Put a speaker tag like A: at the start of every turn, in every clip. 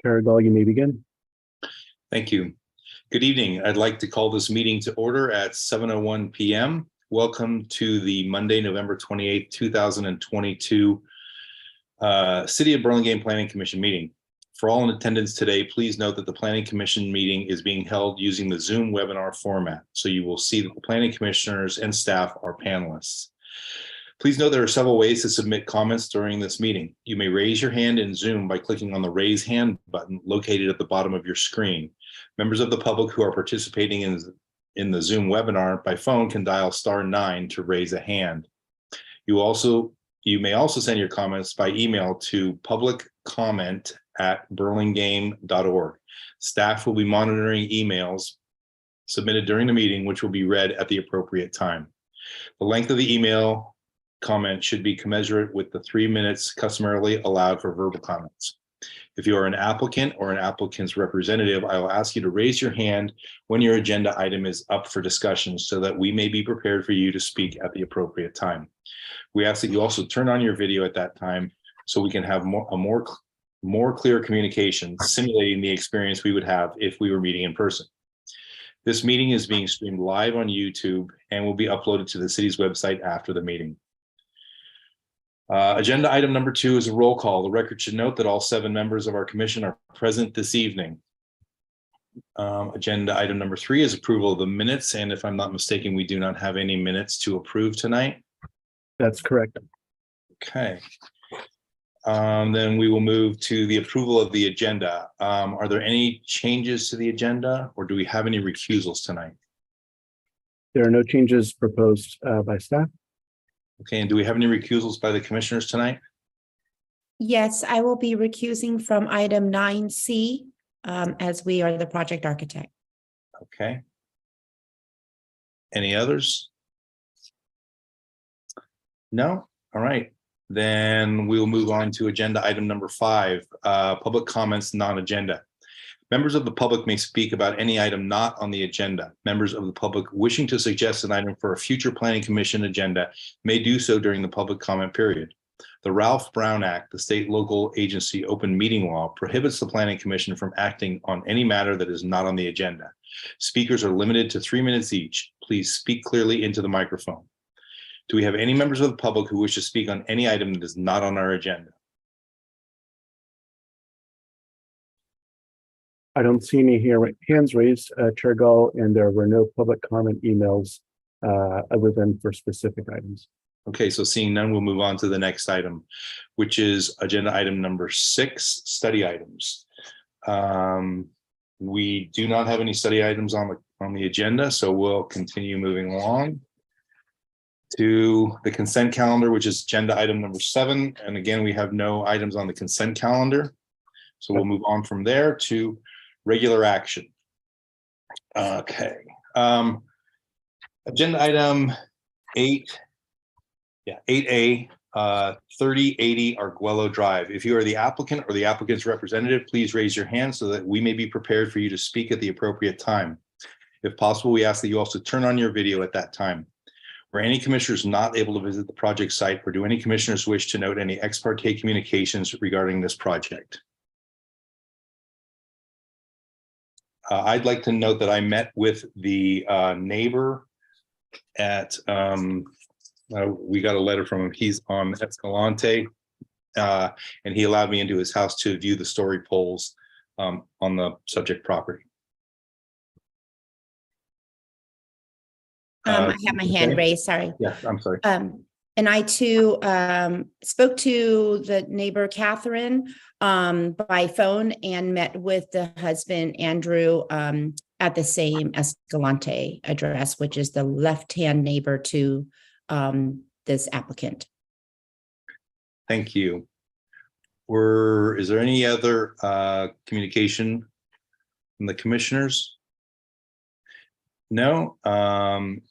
A: Caragall, you may begin.
B: Thank you. Good evening. I'd like to call this meeting to order at 7:01 p.m. Welcome to the Monday, November 28th, 2022 City of Burlingame Planning Commission meeting. For all in attendance today, please note that the Planning Commission meeting is being held using the Zoom webinar format, so you will see that the planning commissioners and staff are panelists. Please note there are several ways to submit comments during this meeting. You may raise your hand in Zoom by clicking on the raise hand button located at the bottom of your screen. Members of the public who are participating in the Zoom webinar by phone can dial *9 to raise a hand. You may also send your comments by email to publiccomment@burlingame.org. Staff will be monitoring emails submitted during the meeting, which will be read at the appropriate time. The length of the email comment should be commensurate with the 3 minutes customarily allowed for verbal comments. If you are an applicant or an applicant's representative, I will ask you to raise your hand when your agenda item is up for discussion so that we may be prepared for you to speak at the appropriate time. We ask that you also turn on your video at that time so we can have more clear communication, simulating the experience we would have if we were meeting in person. This meeting is being streamed live on YouTube and will be uploaded to the city's website after the meeting. Agenda item number 2 is a roll call. The record should note that all 7 members of our commission are present this evening. Agenda item number 3 is approval of the minutes. And if I'm not mistaken, we do not have any minutes to approve tonight.
A: That's correct.
B: Okay. Then we will move to the approval of the agenda. Are there any changes to the agenda or do we have any recusals tonight?
A: There are no changes proposed by staff.
B: Okay, and do we have any recusals by the commissioners tonight?
C: Yes, I will be recusing from item 9C as we are the project architect.
B: Okay. Any others? No? All right. Then we'll move on to agenda item number 5, public comments non-agenda. Members of the public may speak about any item not on the agenda. Members of the public wishing to suggest an item for a future planning commission agenda may do so during the public comment period. The Ralph Brown Act, the state local agency open meeting law, prohibits the planning commission from acting on any matter that is not on the agenda. Speakers are limited to 3 minutes each. Please speak clearly into the microphone. Do we have any members of the public who wish to speak on any item that is not on our agenda?
A: I don't see any hands raised, Chair Gall, and there were no public comment emails other than for specific items.
B: Okay, so seeing none, we'll move on to the next item, which is agenda item number 6, study items. We do not have any study items on the agenda, so we'll continue moving along to the consent calendar, which is agenda item number 7. And again, we have no items on the consent calendar. So we'll move on from there to regular action. Okay. Agenda item 8. Yeah, 8A, 3080 Arguello Drive. If you are the applicant or the applicant's representative, please raise your hand so that we may be prepared for you to speak at the appropriate time. If possible, we ask that you also turn on your video at that time. Were any commissioners not able to visit the project site, or do any commissioners wish to note any ex parte communications regarding this project? I'd like to note that I met with the neighbor at, we got a letter from him. He's on Escalante, and he allowed me into his house to view the story poles on the subject property.
C: I have my hand raised, sorry.
B: Yeah, I'm sorry.
C: And I too spoke to the neighbor, Catherine, by phone and met with the husband, Andrew, at the same Escalante address, which is the left-hand neighbor to this applicant.
B: Thank you. Is there any other communication from the commissioners? No.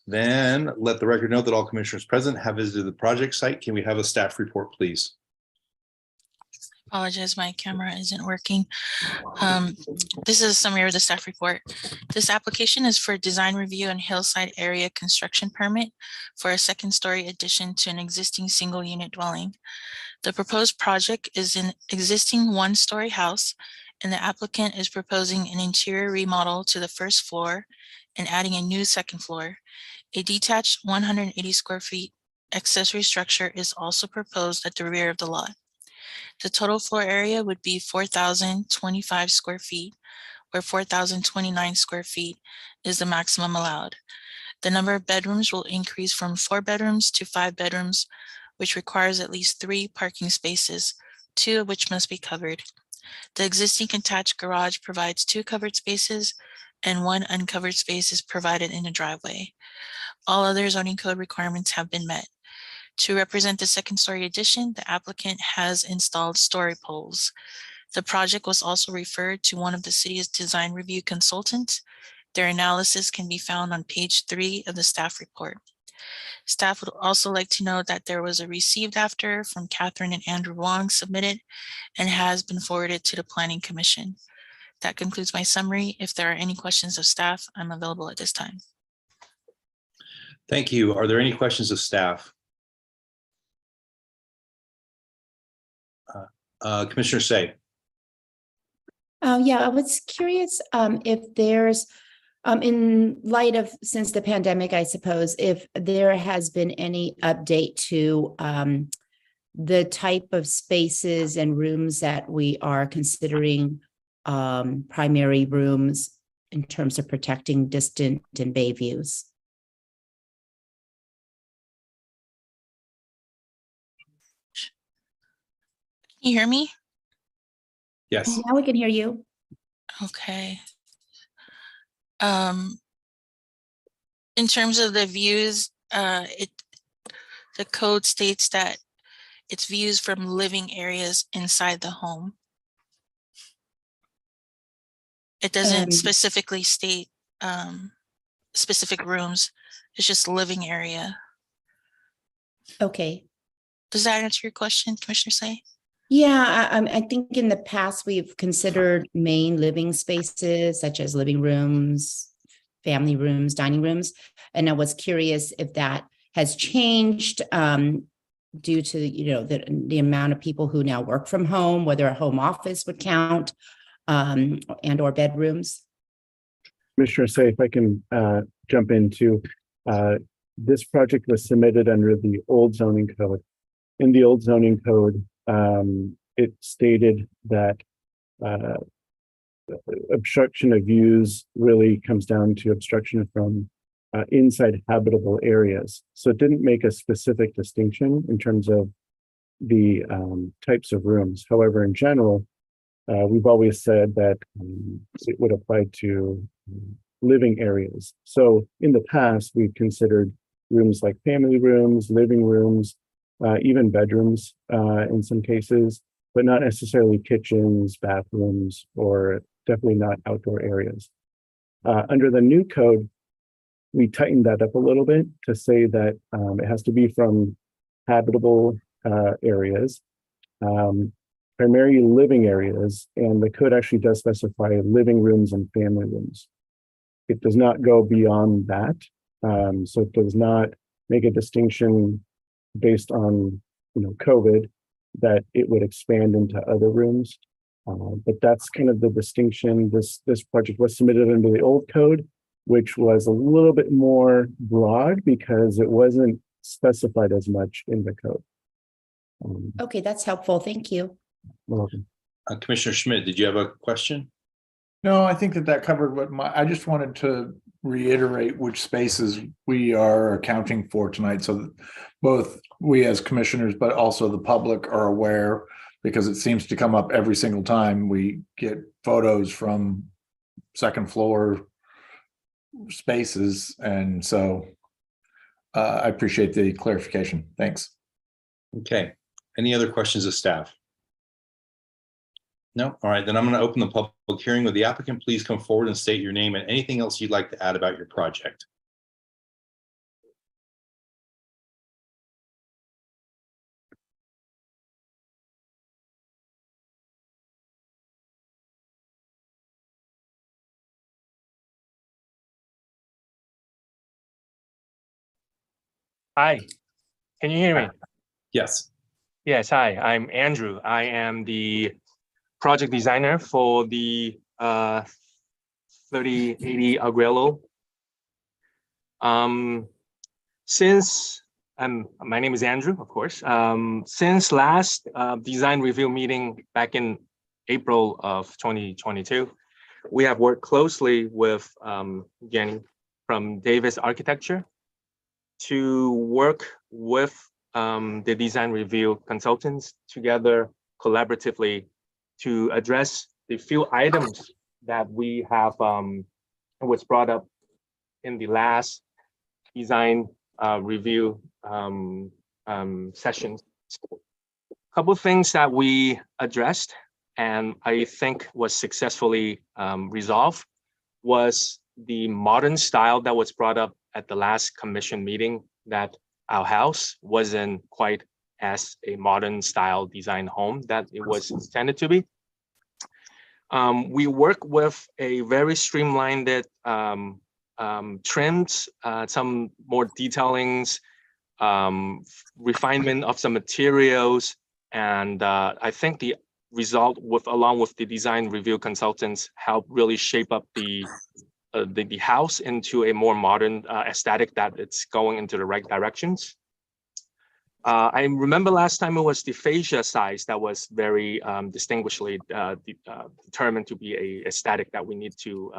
B: Then let the record note that all commissioners present have visited the project site. Can we have a staff report, please?
D: Apologize, my camera isn't working. This is a summary of the staff report. This application is for design review and hillside area construction permit for a second-story addition to an existing single-unit dwelling. The proposed project is an existing one-story house and the applicant is proposing an interior remodel to the first floor and adding a new second floor. A detached 180 square feet accessory structure is also proposed at the rear of the lot. The total floor area would be 4,025 square feet, where 4,029 square feet is the maximum allowed. The number of bedrooms will increase from 4 bedrooms to 5 bedrooms, which requires at least 3 parking spaces, 2 of which must be covered. The existing attached garage provides 2 covered spaces and 1 uncovered space is provided in the driveway. All other zoning code requirements have been met. To represent the second story addition, the applicant has installed story poles. The project was also referred to one of the city's design review consultants. Their analysis can be found on page 3 of the staff report. Staff would also like to know that there was a received after from Catherine and Andrew Wong submitted and has been forwarded to the Planning Commission. That concludes my summary. If there are any questions of staff, I'm available at this time.
B: Thank you. Are there any questions of staff? Commissioner Say.
C: Yeah, I was curious if there's, in light of since the pandemic, I suppose, if there has been any update to the type of spaces and rooms that we are considering primary rooms in terms of protecting distant and bay views.
D: Can you hear me?
B: Yes.
C: Now we can hear you.
D: Okay. In terms of the views, the code states that it's views from living areas inside the home. It doesn't specifically state specific rooms. It's just living area.
C: Okay.
D: Does that answer your question, Commissioner Say?
C: Yeah, I think in the past we've considered main living spaces such as living rooms, family rooms, dining rooms. And I was curious if that has changed due to, the amount of people who now work from home, whether a home office would count and or bedrooms.
A: Commissioner Say, if I can jump into this project was submitted under the old zoning code. In the old zoning code, it stated that obstruction of views really comes down to obstruction from inside habitable areas. So it didn't make a specific distinction in terms of the types of rooms. However, in general, we've always said that it would apply to living areas. So in the past, we've considered rooms like family rooms, living rooms, even bedrooms in some cases, but not necessarily kitchens, bathrooms, or definitely not outdoor areas. Under the new code, we tightened that up a little bit to say that it has to be from habitable areas, primarily living areas, and the code actually does specify living rooms and family rooms. It does not go beyond that, so it does not make a distinction based on COVID that it would expand into other rooms. But that's kind of the distinction. This project was submitted under the old code, which was a little bit more broad because it wasn't specified as much in the code.
C: Okay, that's helpful. Thank you.
A: Welcome.
B: Commissioner Schmidt, did you have a question?
E: No, I think that covered I just wanted to reiterate which spaces we are accounting for tonight, so that both we as commissioners, but also the public are aware, because it seems to come up every single time we get photos from second floor spaces. And so I appreciate the clarification. Thanks.
B: Okay. Any other questions of staff? No? All right, then I'm going to open the public hearing. Would the applicant please come forward and state your name and anything else you'd like to add about your project?
F: Hi, can you hear me?
B: Yes.
F: Yes, hi, I'm Andrew. I am the project designer for the 3080 Agrello. Since my name is Andrew, of course. Since last design review meeting back in April of 2022, we have worked closely with Jenny from Davis Architecture to work with the design review consultants together collaboratively to address the few items that we have was brought up in the last design review session. A couple of things that we addressed and I think was successfully resolved was the modern style that was brought up at the last commission meeting, that our house wasn't quite as a modern style design home that it was intended to be. We work with a very streamlined trims, some more detailings, refinement of some materials, and I think the result along with the design review consultants help really shape up the house into a more modern aesthetic that it's going into the right directions. I remember last time it was the fascia size that was very distinguishedly determined to be a aesthetic that we need to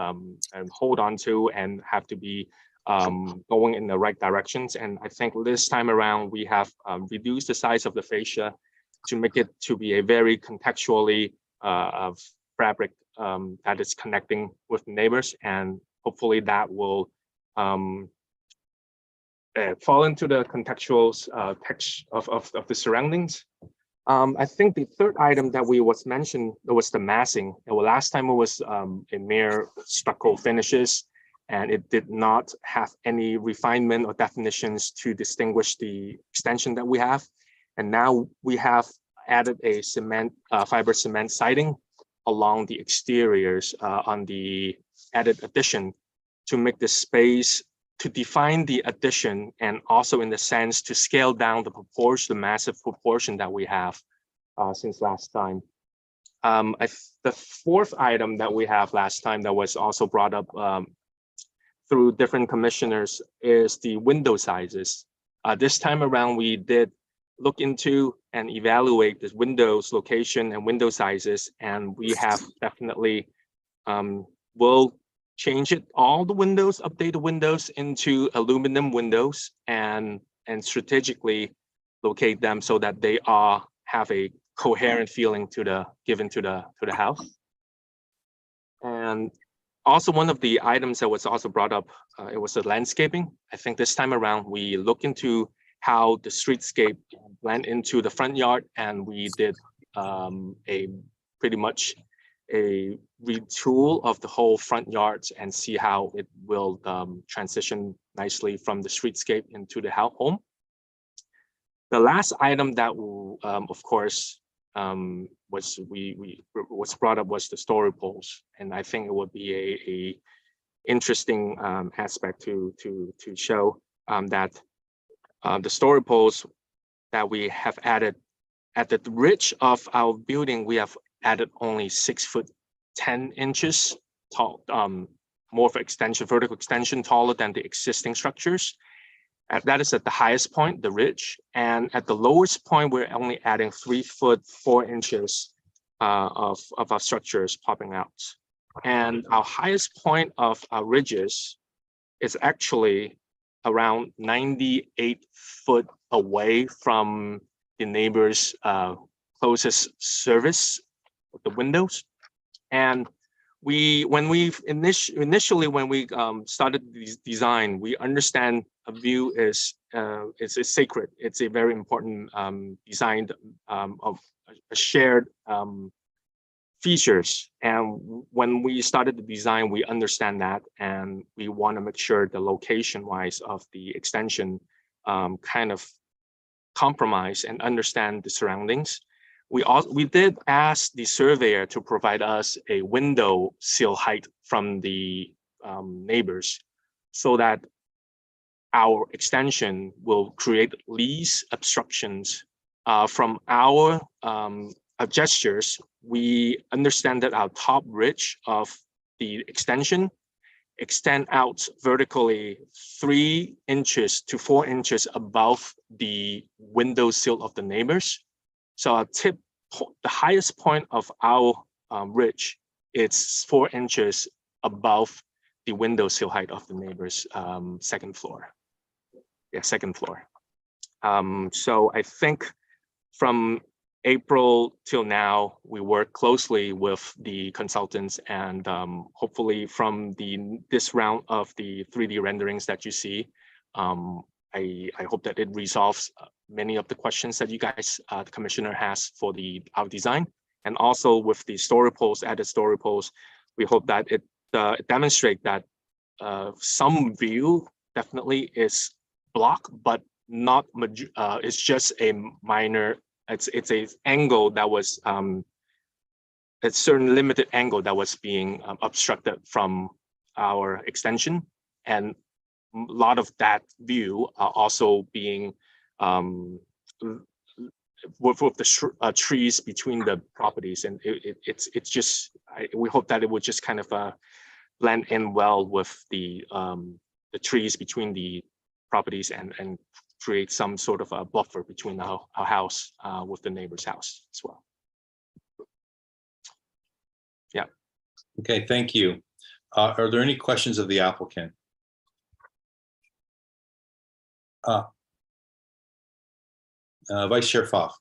F: hold on to and have to be going in the right directions. And I think this time around we have reduced the size of the fascia to make it to be a very contextually fabric that is connecting with neighbors, and hopefully that will fall into the contextual text of the surroundings. I think the third item that was mentioned was the massing. Last time it was a mere stucco finishes, and it did not have any refinement or definitions to distinguish the extension that we have. And now we have added a fiber cement siding along the exteriors on the added addition to make the space, to define the addition, and also in the sense to scale down the massive proportion that we have since last time. The fourth item that we have last time that was also brought up through different commissioners is the window sizes. This time around, we did look into and evaluate the windows location and window sizes, and we have definitely will change it, all the windows, update the windows into aluminum windows, and strategically locate them so that they have a coherent feeling given to the house. And also one of the items that was also brought up, it was the landscaping. I think this time around we look into how the streetscape blend into the front yard, and we did pretty much a retool of the whole front yards and see how it will transition nicely from the streetscape into the home. The last item that of course was brought up was the story poles, and I think it would be a interesting aspect to show that the story poles that we have added at the ridge of our building, we have added only 6 foot 10 inches tall, more of extension, vertical extension taller than the existing structures. That is at the highest point, the ridge, and at the lowest point, we're only adding 3 foot 4 inches of our structures popping out. And our highest point of our ridges is actually around 98 foot away from the neighbor's closest service of the windows. And when we initially started this design, we understand a view is sacred. It's a very important design of a shared features. And when we started the design, we understand that, and we want to make sure the location wise of the extension kind of compromise and understand the surroundings. We did ask the surveyor to provide us a window sill height from the neighbors, so that our extension will create least obstructions from our gestures, we understand that our top ridge of the extension extend out vertically 3 inches to 4 inches above the window sill of the neighbors. So our the highest point of our ridge, it's 4 inches above the window sill height of the neighbor's second floor. Yeah, second floor. So I think from April till now, we work closely with the consultants, and hopefully from this round of the 3D renderings that you see, I hope that it resolves many of the questions that you guys, the commissioner has for our design. And also with the story poles, added story poles, we hope that it demonstrate that some view definitely is blocked, but not it's just a minor. It's a angle that was a certain limited angle that was being obstructed from our extension, and a lot of that view are also being with the trees between the properties, and it's just we hope that it would just kind of blend in well with the trees between the properties and create some sort of a buffer between our house with the neighbor's house as well. Yeah.
B: Okay, thank you. Are there any questions of the applicant? Vice Chair Pfaff.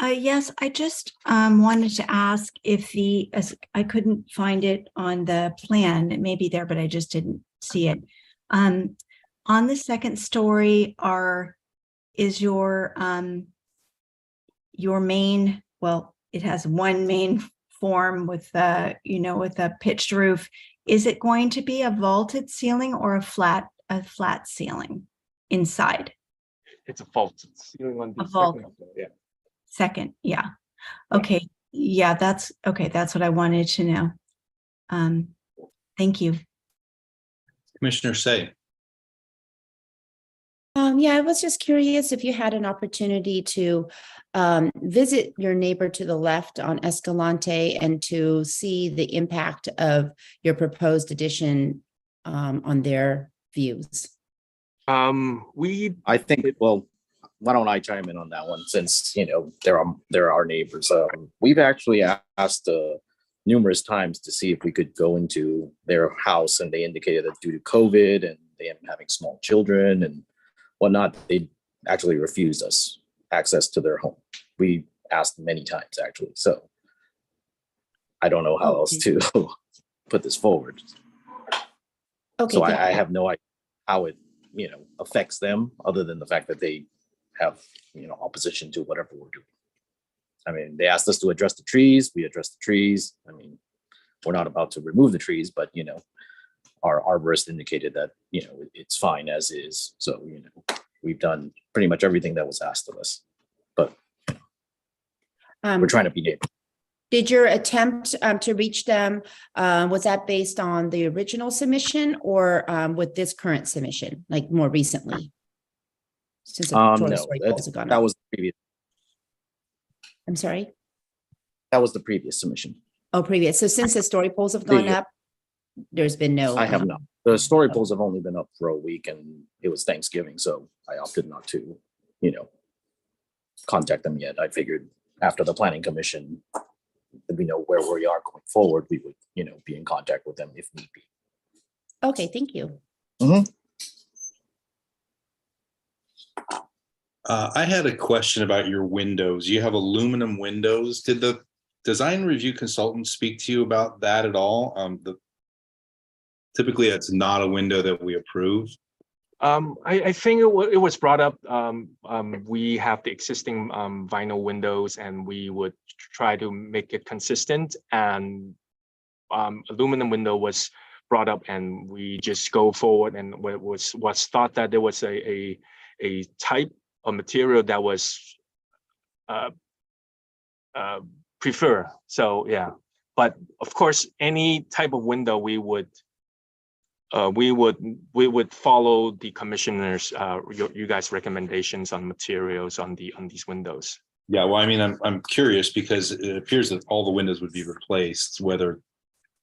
G: Yes, I just wanted to ask if I couldn't find it on the plan. It may be there, but I just didn't see it. On the second story, is your main, well, it has one main form with with a pitched roof. Is it going to be a vaulted ceiling or a flat ceiling inside?
F: It's a vaulted ceiling on the
G: A vaulted.
F: second floor, yeah.
G: Second, yeah. Okay, yeah, that's okay. That's what I wanted to know. Thank you.
B: Commissioner Say.
C: Yeah, I was just curious if you had an opportunity to visit your neighbor to the left on Escalante and to see the impact of your proposed addition on their views.
H: I think, well, why don't I chime in on that one, since they're our neighbors. We've actually asked numerous times to see if we could go into their house, and they indicated that due to COVID and them having small children and whatnot, they actually refused us access to their home. We asked many times, actually. So I don't know how else to put this forward.
C: Okay.
H: So I have no idea how it affects them, other than the fact that they have opposition to whatever we're doing. I mean, they asked us to address the trees. We addressed the trees. I mean, we're not about to remove the trees, but our arborist indicated that it's fine as is. So we've done pretty much everything that was asked of us, but we're trying to be neighbors.
C: Did your attempt to reach them, was that based on the original submission or with this current submission, like more recently? Since
H: No, that was the previous.
C: I'm sorry?
H: That was the previous submission.
C: Oh, previous. So since the story poles have gone up, there's been no.
H: I have not. The story poles have only been up for a week, and it was Thanksgiving, so I opted not to, contact them yet. I figured after the planning commission, we know where we are going forward, we would, be in contact with them if need be.
C: Okay, thank you.
B: I had a question about your windows. You have aluminum windows. Did the design review consultant speak to you about that at all? Typically, that's not a window that we approve.
F: I think it was brought up. We have the existing vinyl windows, and we would try to make it consistent. And aluminum window was brought up, and we just go forward. And was thought that there was a type of material that was prefer. So yeah, but of course, any type of window we would follow the commissioners, you guys' recommendations on materials on these windows.
B: Yeah, well, I mean, I'm curious because it appears that all the windows would be replaced, whether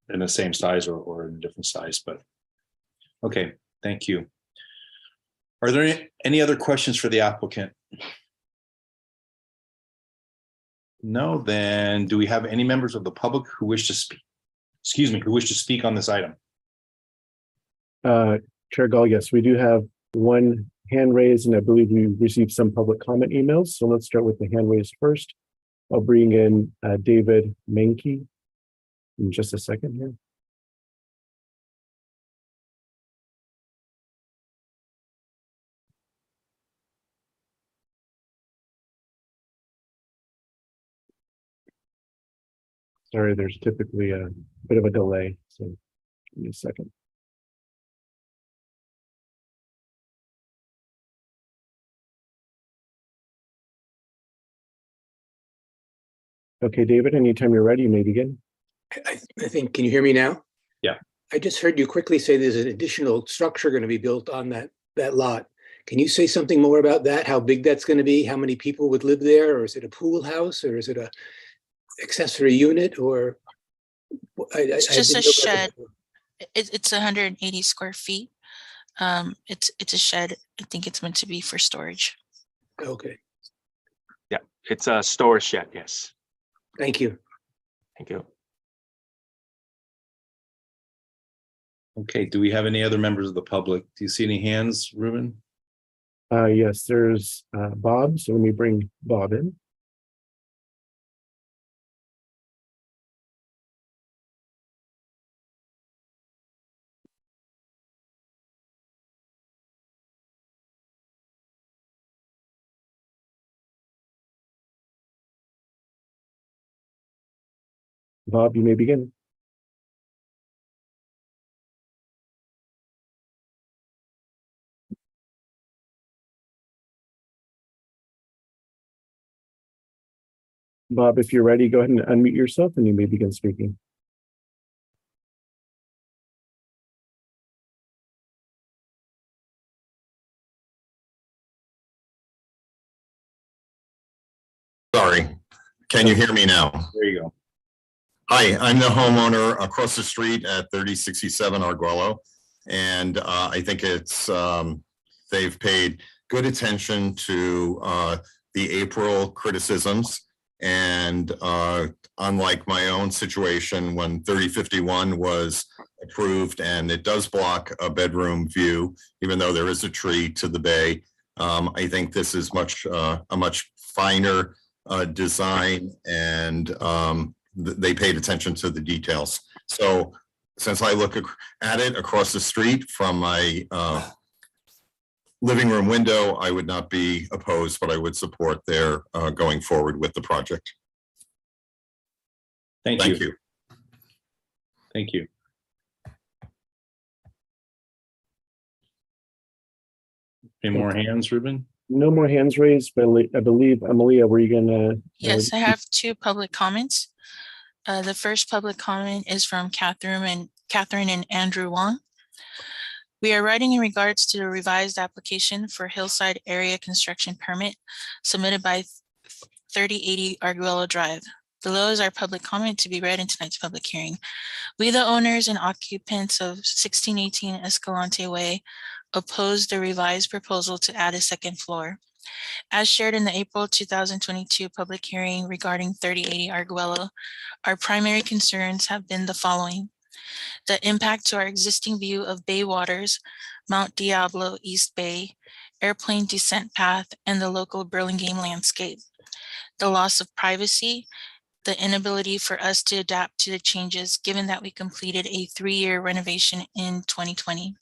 B: in the same size or in a different size, but okay, thank you. Are there any other questions for the applicant? No, then do we have any members of the public who wish to speak? Excuse me, who wish to speak on this item?
A: Chair Gall, yes, we do have one hand raised, and I believe we received some public comment emails. So let's start with the hand raised first. I'll bring in David Menke in just a second here. Sorry, there's typically a bit of a delay, so give me a second. Okay, David, anytime you're ready, you may begin.
I: I think, can you hear me now?
B: Yeah.
I: I just heard you quickly say there's an additional structure going to be built on that lot. Can you say something more about that? How big that's going to be? How many people would live there? Or is it a pool house? Or is it a accessory unit? Or
D: It's just a shed. It's 180 square feet. It's a shed. I think it's meant to be for storage.
I: Okay,
F: Yeah, it's a storage shed. Yes.
I: thank you.
F: Thank you.
B: Okay, do we have any other members of the public? Do you see any hands, Ruben?
A: Yes, there's Bob, so let me bring Bob in. Bob, you may begin. Bob, if you're ready, go ahead and unmute yourself and you may begin speaking.
J: Sorry, can you hear me now?
B: There you go.
J: Hi, I'm the homeowner across the street at 3067 Arguello. And I think it's, they've paid good attention to the April criticisms. And unlike my own situation when 3051 was approved and it does block a bedroom view, even though there is a tree to the bay, I think this is a much finer design, and they paid attention to the details. So since I look at it across the street from my living room window, I would not be opposed, but I would support their going forward with the project.
B: Thank
J: Thank
B: you.
J: you.
B: Thank you. Any more hands, Ruben?
A: No more hands raised, but I believe, Amalia, were you gonna?
D: Yes, I have two public comments. The first public comment is from Catherine and Andrew Wong. We are writing in regards to the revised application for Hillside Area Construction Permit submitted by 3080 Arguello Drive. Below is our public comment to be read in tonight's public hearing. We, the owners and occupants of 1618 Escalante Way, oppose the revised proposal to add a second floor. As shared in the April 2022 public hearing regarding 3080 Arguello, our primary concerns have been the following: the impact to our existing view of bay waters, Mount Diablo East Bay, airplane descent path, and the local Burlingame landscape; the loss of privacy, the inability for us to adapt to the changes given that we completed a 3-year renovation in 2020.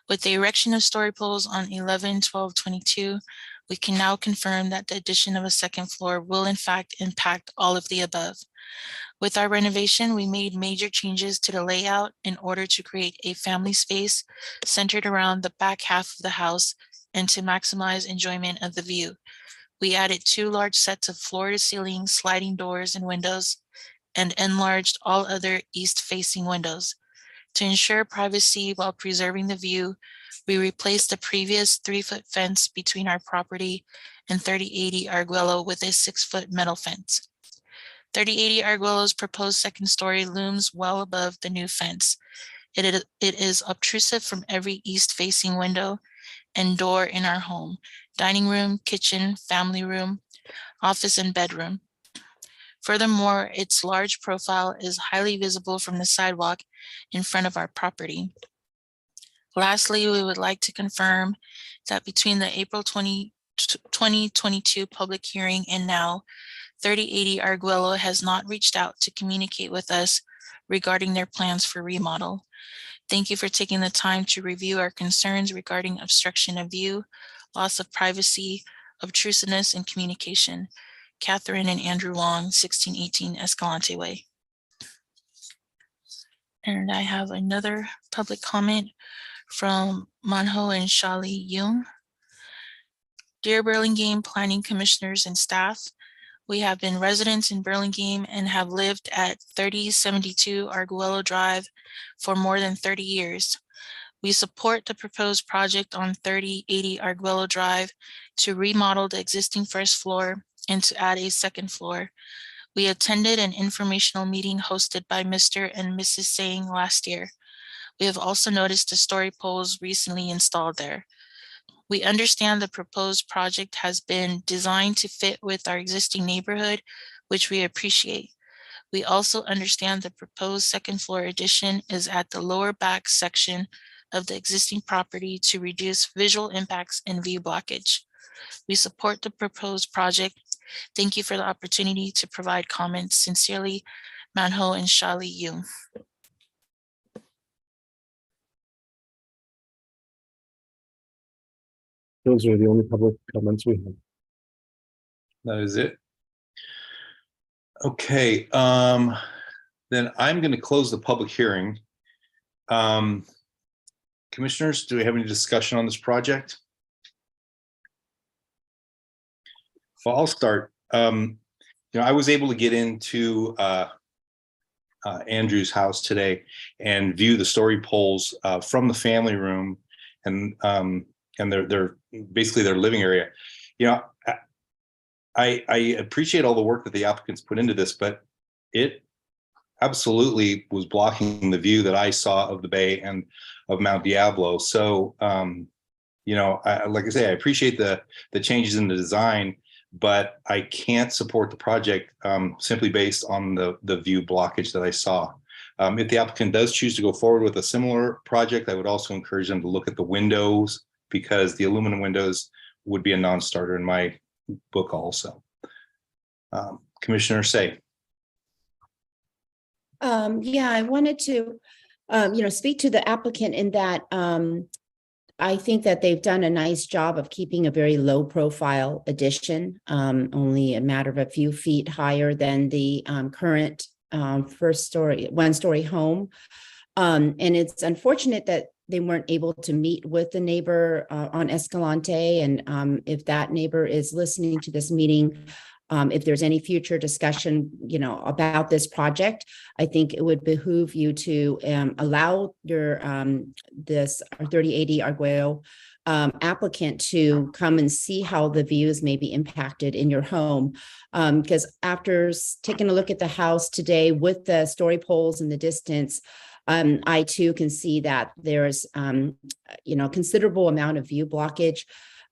D: With the erection of story poles on 11/12/22, we can now confirm that the addition of a second floor will in fact impact all of the above. With our renovation, we made major changes to the layout in order to create a family space centered around the back half of the house and to maximize enjoyment of the view. We added 2 large sets of floor-to-ceiling sliding doors and windows and enlarged all other east-facing windows. To ensure privacy while preserving the view, We replaced the previous 3-foot fence between our property and 3080 Arguello with a 6-foot metal fence. 3080 Arguello's proposed second story looms well above the new fence. It is obtrusive from every east-facing window and door in our home: dining room, kitchen, family room, office, and bedroom. Furthermore, its large profile is highly visible from the sidewalk in front of our property. Lastly, we would like to confirm that between the April 2022 public hearing and now, 3080 Arguello has not reached out to communicate with us regarding their plans for remodel. Thank you for taking the time to review our concerns regarding obstruction of view, loss of privacy, obtrusiveness, and communication. Catherine and Andrew Wong, 1618 Escalante Way. And I have another public comment from Manho and Shali Yoon. Dear Burlingame Planning Commissioners and staff, we have been residents in Burlingame and have lived at 3072 Arguello Drive for more than 30 years. We support the proposed project on 3080 Arguello Drive to remodel the existing first floor and to add a second floor. We attended an informational meeting hosted by Mr. and Mrs. Sang last year. We have also noticed the story poles recently installed there. We understand the proposed project has been designed to fit with our existing neighborhood, which we appreciate. We also understand the proposed second floor addition is at the lower back section of the existing property to reduce visual impacts and view blockage. We support the proposed project. Thank you for the opportunity to provide comments. Sincerely, Manho and Shali Yoon.
A: Those are the only public comments we have.
B: That is it. Okay, then I'm going to close the public hearing. Commissioners, do we have any discussion on this project? Well, I'll start. I was able to get into Andrew's house today and view the story poles from the family room and they're basically their living area. I appreciate all the work that the applicants put into this, but it absolutely was blocking the view that I saw of the bay and of Mount Diablo. So, like I say, I appreciate the changes in the design, but I can't support the project simply based on the view blockage that I saw. If the applicant does choose to go forward with a similar project, I would also encourage them to look at the windows, because the aluminum windows would be a non-starter in my book also. Commissioner Say.
C: Yeah, I wanted to, speak to the applicant in that I think that they've done a nice job of keeping a very low profile addition, only a matter of a few feet higher than the current one-story home. And it's unfortunate that they weren't able to meet with the neighbor on Escalante. And if that neighbor is listening to this meeting, if there's any future discussion, about this project, I think it would behoove you to allow your this 3080 Arguello applicant to come and see how the views may be impacted in your home. Because after taking a look at the house today with the story poles in the distance, I too can see that there's, considerable amount of view blockage.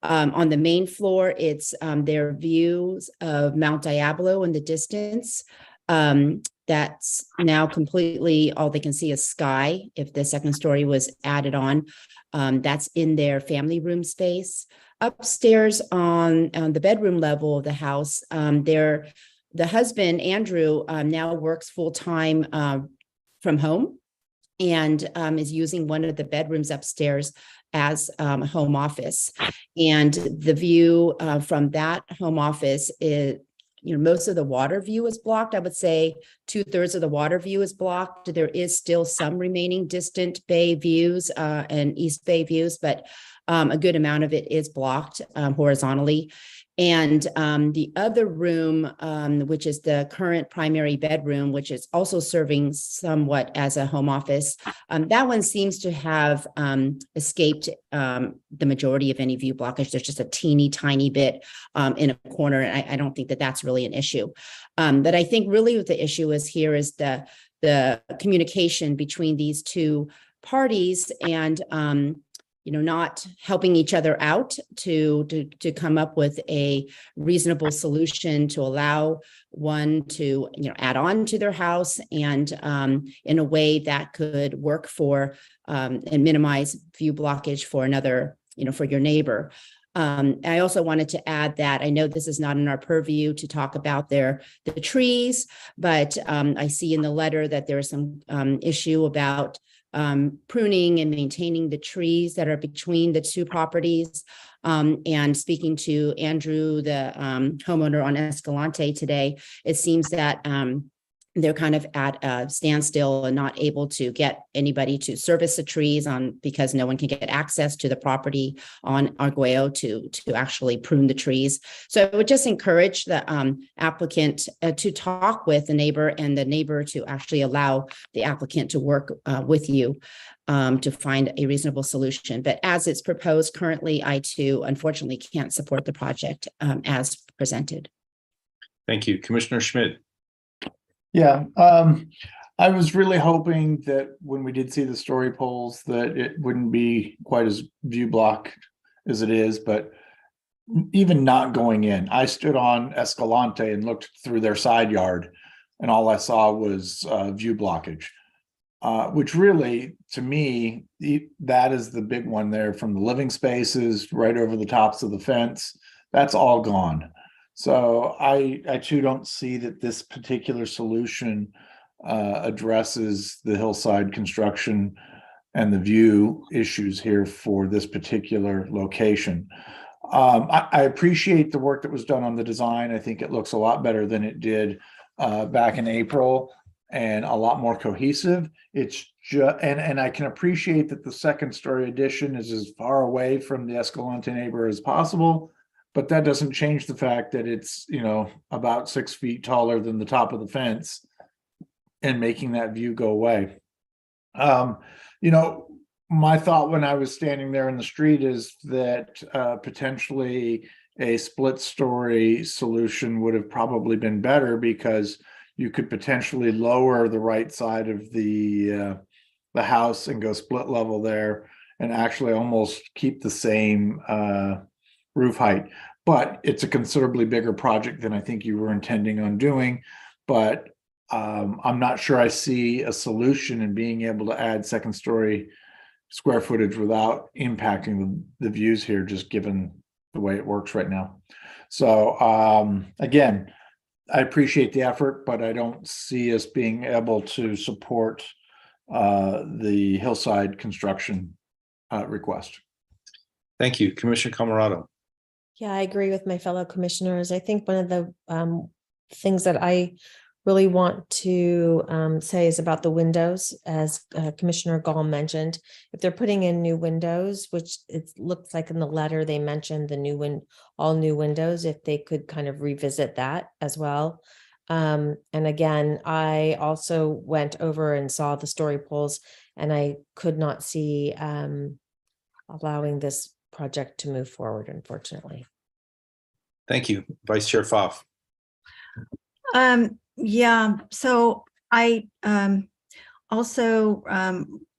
C: On the main floor, it's their views of Mount Diablo in the distance. That's now completely, all they can see is sky if the second story was added on. That's in their family room space. Upstairs on the bedroom level of the house, the husband, Andrew, now works full-time from home and is using one of the bedrooms upstairs as a home office. And the view from that home office is, most of the water view is blocked. I would say 2/3 of the water view is blocked. There is still some remaining distant bay views and East Bay views, but a good amount of it is blocked horizontally. And the other room, which is the current primary bedroom, which is also serving somewhat as a home office, that one seems to have escaped the majority of any view blockage. There's just a teeny tiny bit in a corner. And I don't think that that's really an issue. But I think really what the issue is here is the communication between these two parties and not helping each other out to come up with a reasonable solution to allow one to add on to their house and in a way that could work for and minimize view blockage for another, for your neighbor. I also wanted to add that I know this is not in our purview to talk about the trees, but I see in the letter that there is some issue about pruning and maintaining the trees that are between the two properties. And speaking to Andrew, the homeowner on Escalante today, it seems that they're kind of at a standstill and not able to get anybody to service the trees because no one can get access to the property on Arguello to actually prune the trees. So I would just encourage the applicant to talk with the neighbor and the neighbor to actually allow the applicant to work with you to find a reasonable solution. But as it's proposed currently, I too, unfortunately, can't support the project as presented.
B: Thank you. Commissioner Schmidt.
E: Yeah, I was really hoping that when we did see the story poles that it wouldn't be quite as view block as it is, but even not going in, I stood on Escalante and looked through their side yard and all I saw was view blockage, which really, to me, that is the big one there from the living spaces right over the tops of the fence. That's all gone. So I too don't see that this particular solution addresses the hillside construction and the view issues here for this particular location. I appreciate the work that was done on the design. I think it looks a lot better than it did back in April and a lot more cohesive. It's just, and I can appreciate that the second story addition is as far away from the Escalante neighbor as possible. But that doesn't change the fact that it's, about 6 feet taller than the top of the fence and making that view go away. My thought when I was standing there in the street is that potentially a split story solution would have probably been better because you could potentially lower the right side of the house and go split level there and actually almost keep the same roof height. But it's a considerably bigger project than I think you were intending on doing. But I'm not sure I see a solution in being able to add second story square footage without impacting the views here, just given the way it works right now. So again, I appreciate the effort, but I don't see us being able to support the hillside construction request.
B: Thank you. Commissioner Camerado.
K: Yeah, I agree with my fellow commissioners. I think one of the things that I really want to say is about the windows, as Commissioner Gall mentioned. If they're putting in new windows, which it looks like in the letter they mentioned the all new windows, if they could kind of revisit that as well. And again, I also went over and saw the story poles, and I could not see allowing this project to move forward, unfortunately.
B: Thank you. Vice Chair Pfaff.
G: Yeah, so I also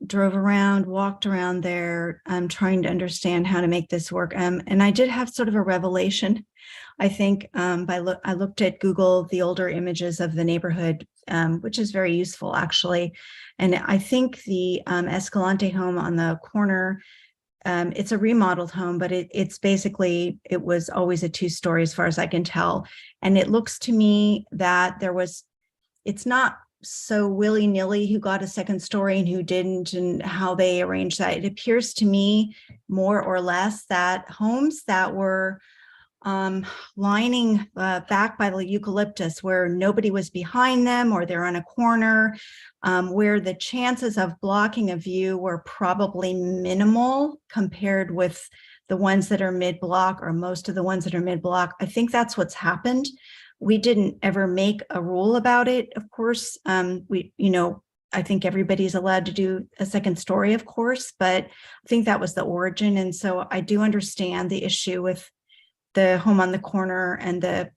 G: drove around, walked around there, trying to understand how to make this work. And I did have sort of a revelation. I think I looked at Google, the older images of the neighborhood, which is very useful actually. And I think the Escalante home on the corner, it's a remodeled home, but it's basically, it was always a 2-story as far as I can tell. And it looks to me that it's not so willy-nilly who got a second story and who didn't and how they arranged that. It appears to me more or less that homes that were lining back by the eucalyptus where nobody was behind them, or they're on a corner where the chances of blocking a view were probably minimal compared with the ones that are mid-block or most of the ones that are mid-block. I think that's what's happened. We didn't ever make a rule about it, of course. I think everybody's allowed to do a second story, of course, but I think that was the origin. And so I do understand the issue with the home on the corner and the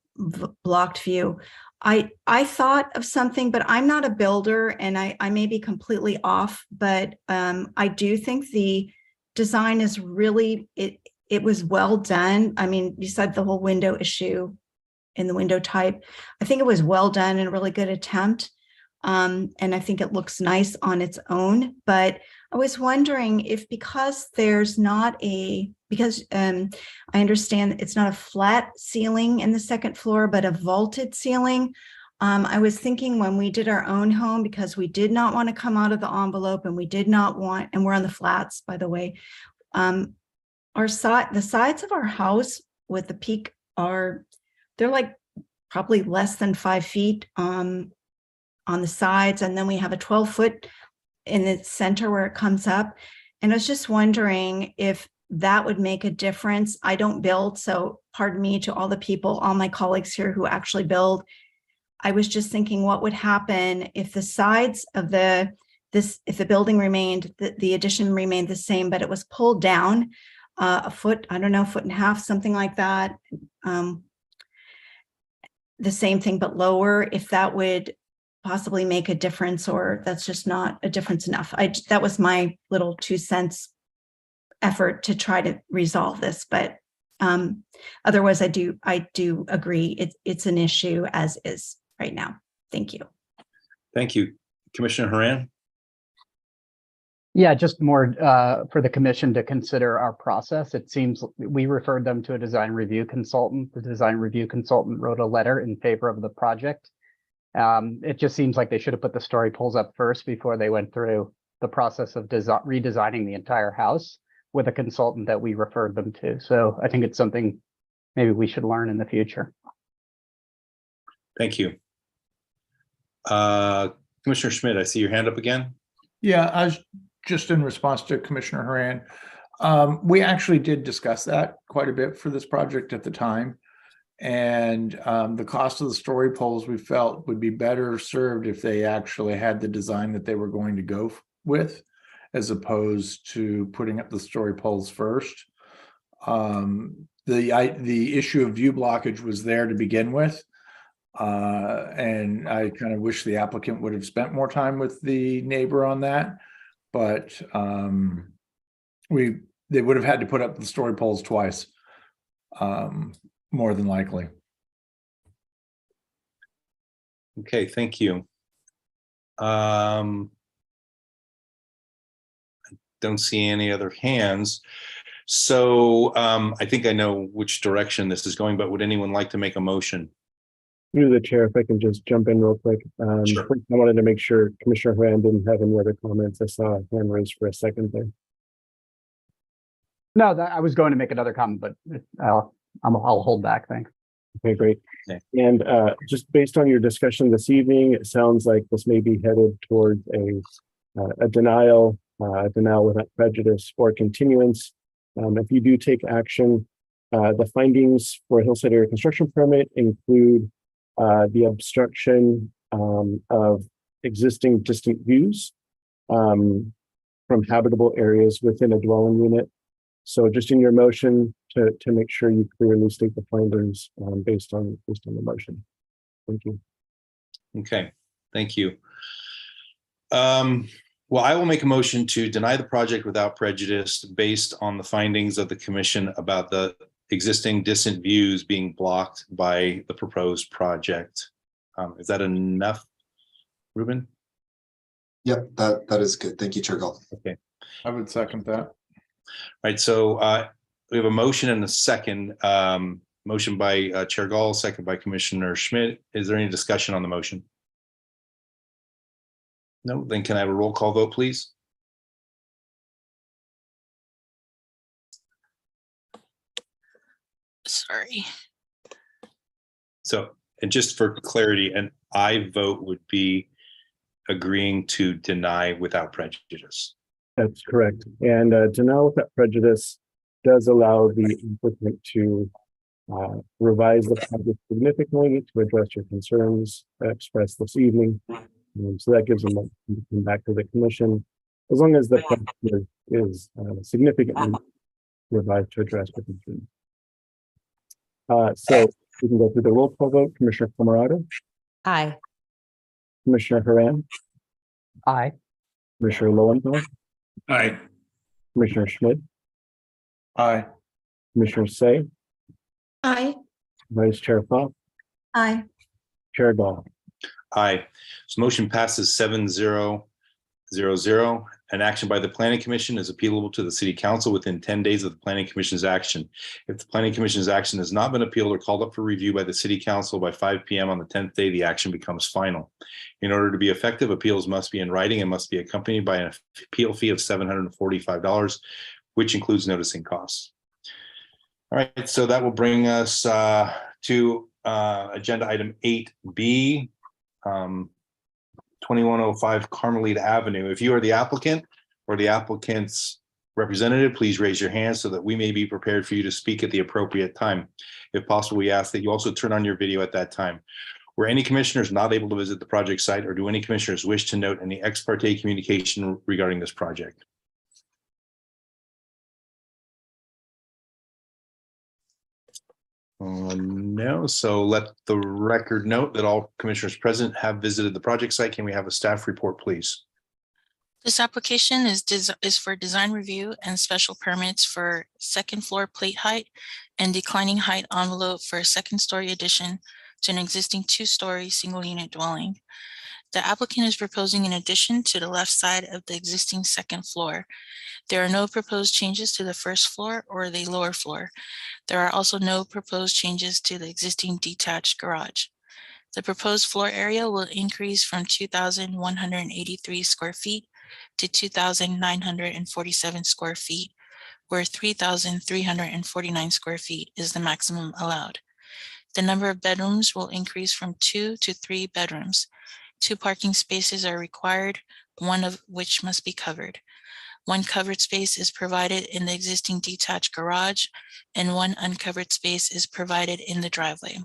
G: blocked view. I thought of something, but I'm not a builder and I may be completely off, but I do think the design is really, it was well done. I mean, you said the whole window issue in the window type. I think it was well done and a really good attempt. And I think it looks nice on its own, but I was wondering if because I understand it's not a flat ceiling in the second floor, but a vaulted ceiling. I was thinking when we did our own home, because we did not want to come out of the envelope and we did not want, and we're on the flats, by the way, the sides of our house with the peak they're like probably less than 5 feet on the sides. And then we have a 12-foot in the center where it comes up. And I was just wondering if that would make a difference. I don't build, so pardon me to all the people, all my colleagues here who actually build. I was just thinking what would happen if the sides of if the building remained, the addition remained the same, but it was pulled down a foot, I don't know, 1.5 feet, something like that. The same thing, but lower, if that would possibly make a difference, or that's just not a difference enough. That was my little 2 cents effort to try to resolve this, but otherwise I do agree it's an issue as is right now. Thank you.
B: Thank you. Commissioner Haran?
L: Yeah, just more for the commission to consider our process. It seems we referred them to a design review consultant. The design review consultant wrote a letter in favor of the project. It just seems like they should have put the story poles up first before they went through the process of redesigning the entire house with a consultant that we referred them to. So I think it's something maybe we should learn in the future.
B: Thank you. Commissioner Schmidt, I see your hand up again.
E: Yeah, I was just in response to Commissioner Haran. We actually did discuss that quite a bit for this project at the time. And the cost of the story poles we felt would be better served if they actually had the design that they were going to go with, as opposed to putting up the story poles first. The issue of view blockage was there to begin with. And I kind of wish the applicant would have spent more time with the neighbor on that, but they would have had to put up the story poles twice, more than likely.
B: Okay, thank you. I don't see any other hands. So I think I know which direction this is going, but would anyone like to make a motion?
A: Through the chair, if I can just jump in real quick.
B: Sure.
A: First, I wanted to make sure Commissioner Haran didn't have any other comments. I saw a hand raised for a second there.
L: No, I was going to make another comment, but I'll hold back. Thanks.
A: Okay, great.
B: Okay.
A: And just based on your discussion this evening, it sounds like this may be headed towards a denial without prejudice or continuance. If you do take action, the findings for a hillside area construction permit include the obstruction of existing distant views from habitable areas within a dwelling unit. So just in your motion to make sure you clearly state the findings based on the motion. Thank you.
B: Okay, thank you. Well, I will make a motion to deny the project without prejudice based on the findings of the commission about the existing distant views being blocked by the proposed project. Is that enough, Ruben?
M: Yep, that is good. Thank you, Chair Gall.
B: Okay.
E: I would second that.
B: All right, so we have a motion and a second. Motion by Chair Gall, second by Commissioner Schmidt. Is there any discussion on the motion? No, then can I have a roll call vote, please?
D: Sorry.
B: So, and just for clarity, an I vote would be agreeing to deny without prejudice.
A: That's correct. And denial without prejudice does allow the applicant to revise the project significantly to address your concerns expressed this evening. So that gives them a to come back to the commission, as long as the project is significantly revised to address the concerns. So we can go through the roll call vote. Commissioner Camarado,
K: Aye.
A: Commissioner Haran,
L: Aye.
A: Commissioner Lowenthal,
F: Aye.
A: Commissioner Schmidt,
E: Aye.
A: Commissioner Say,
C: Aye.
A: Vice Chair Fox,
G: Aye.
A: Chair Gall.
B: Aye. So motion passes 7-0-0. An action by the Planning Commission is appealable to the City Council within 10 days of the Planning Commission's action. If the Planning Commission's action has not been appealed or called up for review by the City Council by 5 p.m. on the 10th day, the action becomes final. In order to be effective, appeals must be in writing and must be accompanied by an appeal fee of $745, which includes noticing costs. All right, so that will bring us to agenda item 8B. 2105 Carmelita Avenue. If you are the applicant or the applicant's representative, please raise your hand so that we may be prepared for you to speak at the appropriate time. If possible, we ask that you also turn on your video at that time. Were any commissioners not able to visit the project site, or do any commissioners wish to note any ex parte communication regarding this project? No, so let the record note that all commissioners present have visited the project site. Can we have a staff report, please?
D: This application is for design review and special permits for second floor plate height and declining height envelope for a second story addition to an existing 2-story single unit dwelling. The applicant is proposing an addition to the left side of the existing second floor. There are no proposed changes to the first floor or the lower floor. There are also no proposed changes to the existing detached garage. The proposed floor area will increase from 2,183 square feet to 2,947 square feet, where 3,349 square feet is the maximum allowed. The number of bedrooms will increase from 2 to 3 bedrooms. 2 parking spaces are required, one of which must be covered. 1 covered space is provided in the existing detached garage, and 1 uncovered space is provided in the driveway.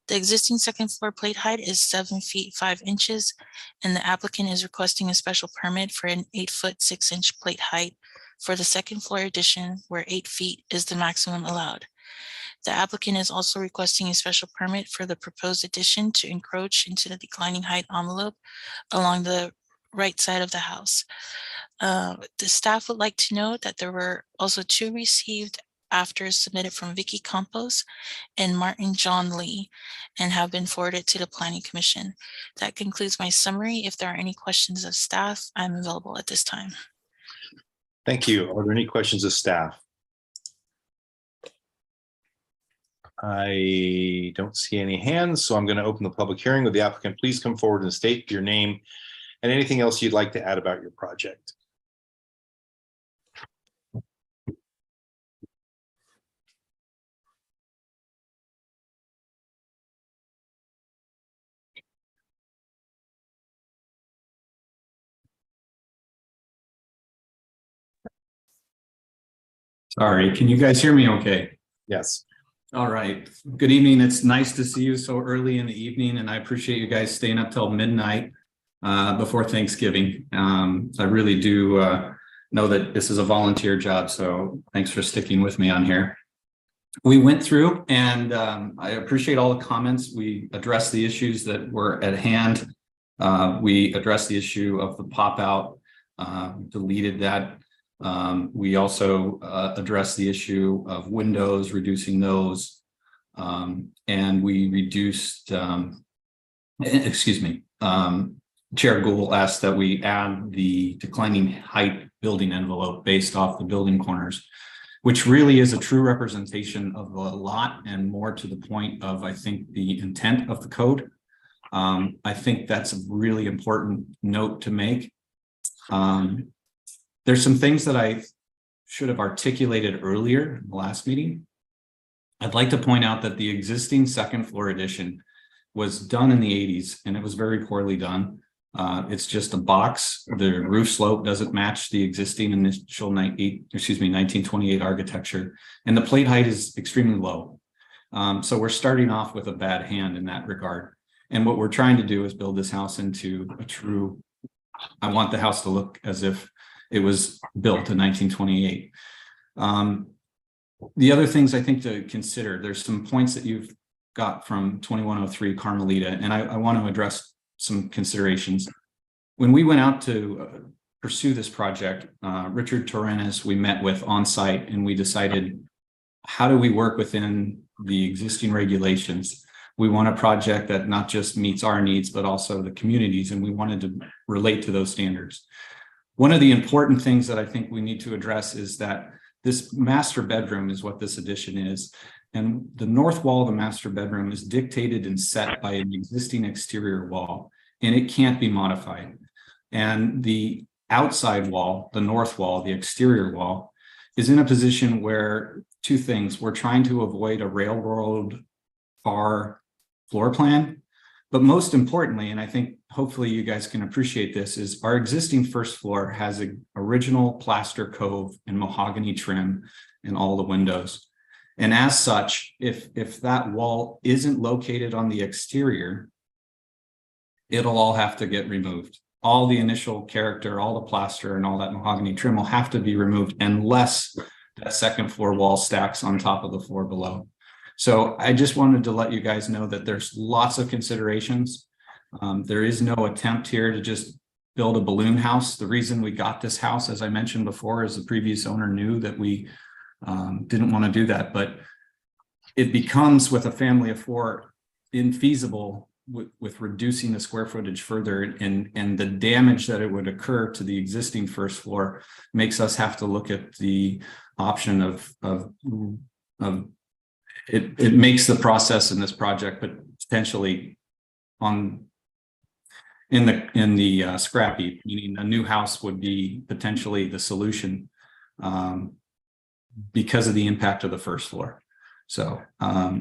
D: The existing second floor plate height is 7 feet 5 inches, and the applicant is requesting a special permit for an 8 foot 6 inch plate height for the second floor addition, where 8 feet is the maximum allowed. The applicant is also requesting a special permit for the proposed addition to encroach into the declining height envelope along the right side of the house. The staff would like to note that there were also 2 received afters submitted from Vicky Campos and Martin John Lee and have been forwarded to the Planning Commission. That concludes my summary. If there are any questions of staff, I'm available at this time.
B: Thank you. Are there any questions of staff? I don't see any hands, so I'm going to open the public hearing. Would the applicant please come forward and state your name and anything else you'd like to add about your project?
N: Sorry, can you guys hear me okay?
B: Yes.
N: All right. Good evening. It's nice to see you so early in the evening, and I appreciate you guys staying up till midnight before Thanksgiving. I really do know that this is a volunteer job, so thanks for sticking with me on here. We went through, and I appreciate all the comments. We addressed the issues that were at hand. We addressed the issue of the pop-out, deleted that. We also addressed the issue of windows, reducing those, and we reduced, Chair Gould asked that we add the declining height building envelope based off the building corners, which really is a true representation of the lot and more to the point of, I think, the intent of the code. I think that's a really important note to make. There's some things that I should have articulated earlier in the last meeting. I'd like to point out that the existing second floor addition was done in the 80s, and it was very poorly done. It's just a box. The roof slope doesn't match the existing initial 1928 architecture, and the plate height is extremely low. So we're starting off with a bad hand in that regard. And what we're trying to do is build this house into a true, I want the house to look as if it was built in 1928. The other things I think to consider, there's some points that you've got from 2103 Carmelita, and I want to address some considerations. When we went out to pursue this project, Richard Torrenes, we met with on site, and we decided, how do we work within the existing regulations? We want a project that not just meets our needs, but also the communities, and we wanted to relate to those standards. One of the important things that I think we need to address is that this master bedroom is what this addition is. And the north wall of the master bedroom is dictated and set by an existing exterior wall, and it can't be modified. And the outside wall, the north wall, the exterior wall, is in a position where two things: we're trying to avoid a railroad bar floor plan, but most importantly, and I think hopefully you guys can appreciate this, is our existing first floor has an original plaster cove and mahogany trim in all the windows. And as such, if that wall isn't located on the exterior, it'll all have to get removed. All the initial character, all the plaster and all that mahogany trim will have to be removed unless that second floor wall stacks on top of the floor below. So I just wanted to let you guys know that there's lots of considerations. There is no attempt here to just build a balloon house. The reason we got this house, as I mentioned before, is the previous owner knew that we didn't want to do that, but it becomes, with a family of four, infeasible with reducing the square footage further, and the damage that it would occur to the existing first floor makes us have to look at the option of it makes the process in this project, but potentially in the scrap heap, meaning a new house would be potentially the solution because of the impact of the first floor. So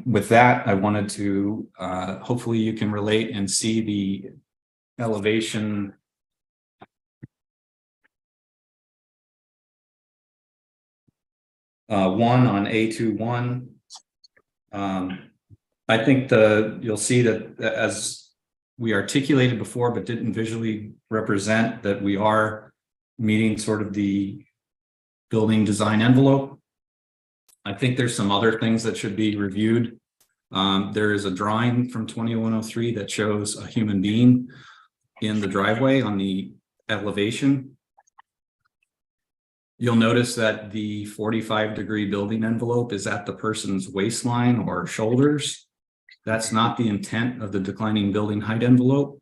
N: with that, I wanted to hopefully you can relate and see the elevation one on A21. I think you'll see that as we articulated before, but didn't visually represent, that we are meeting sort of the building design envelope. I think there's some other things that should be reviewed. There is a drawing from 2103 that shows a human being in the driveway on the elevation. You'll notice that the 45-degree building envelope is at the person's waistline or shoulders. That's not the intent of the declining building height envelope.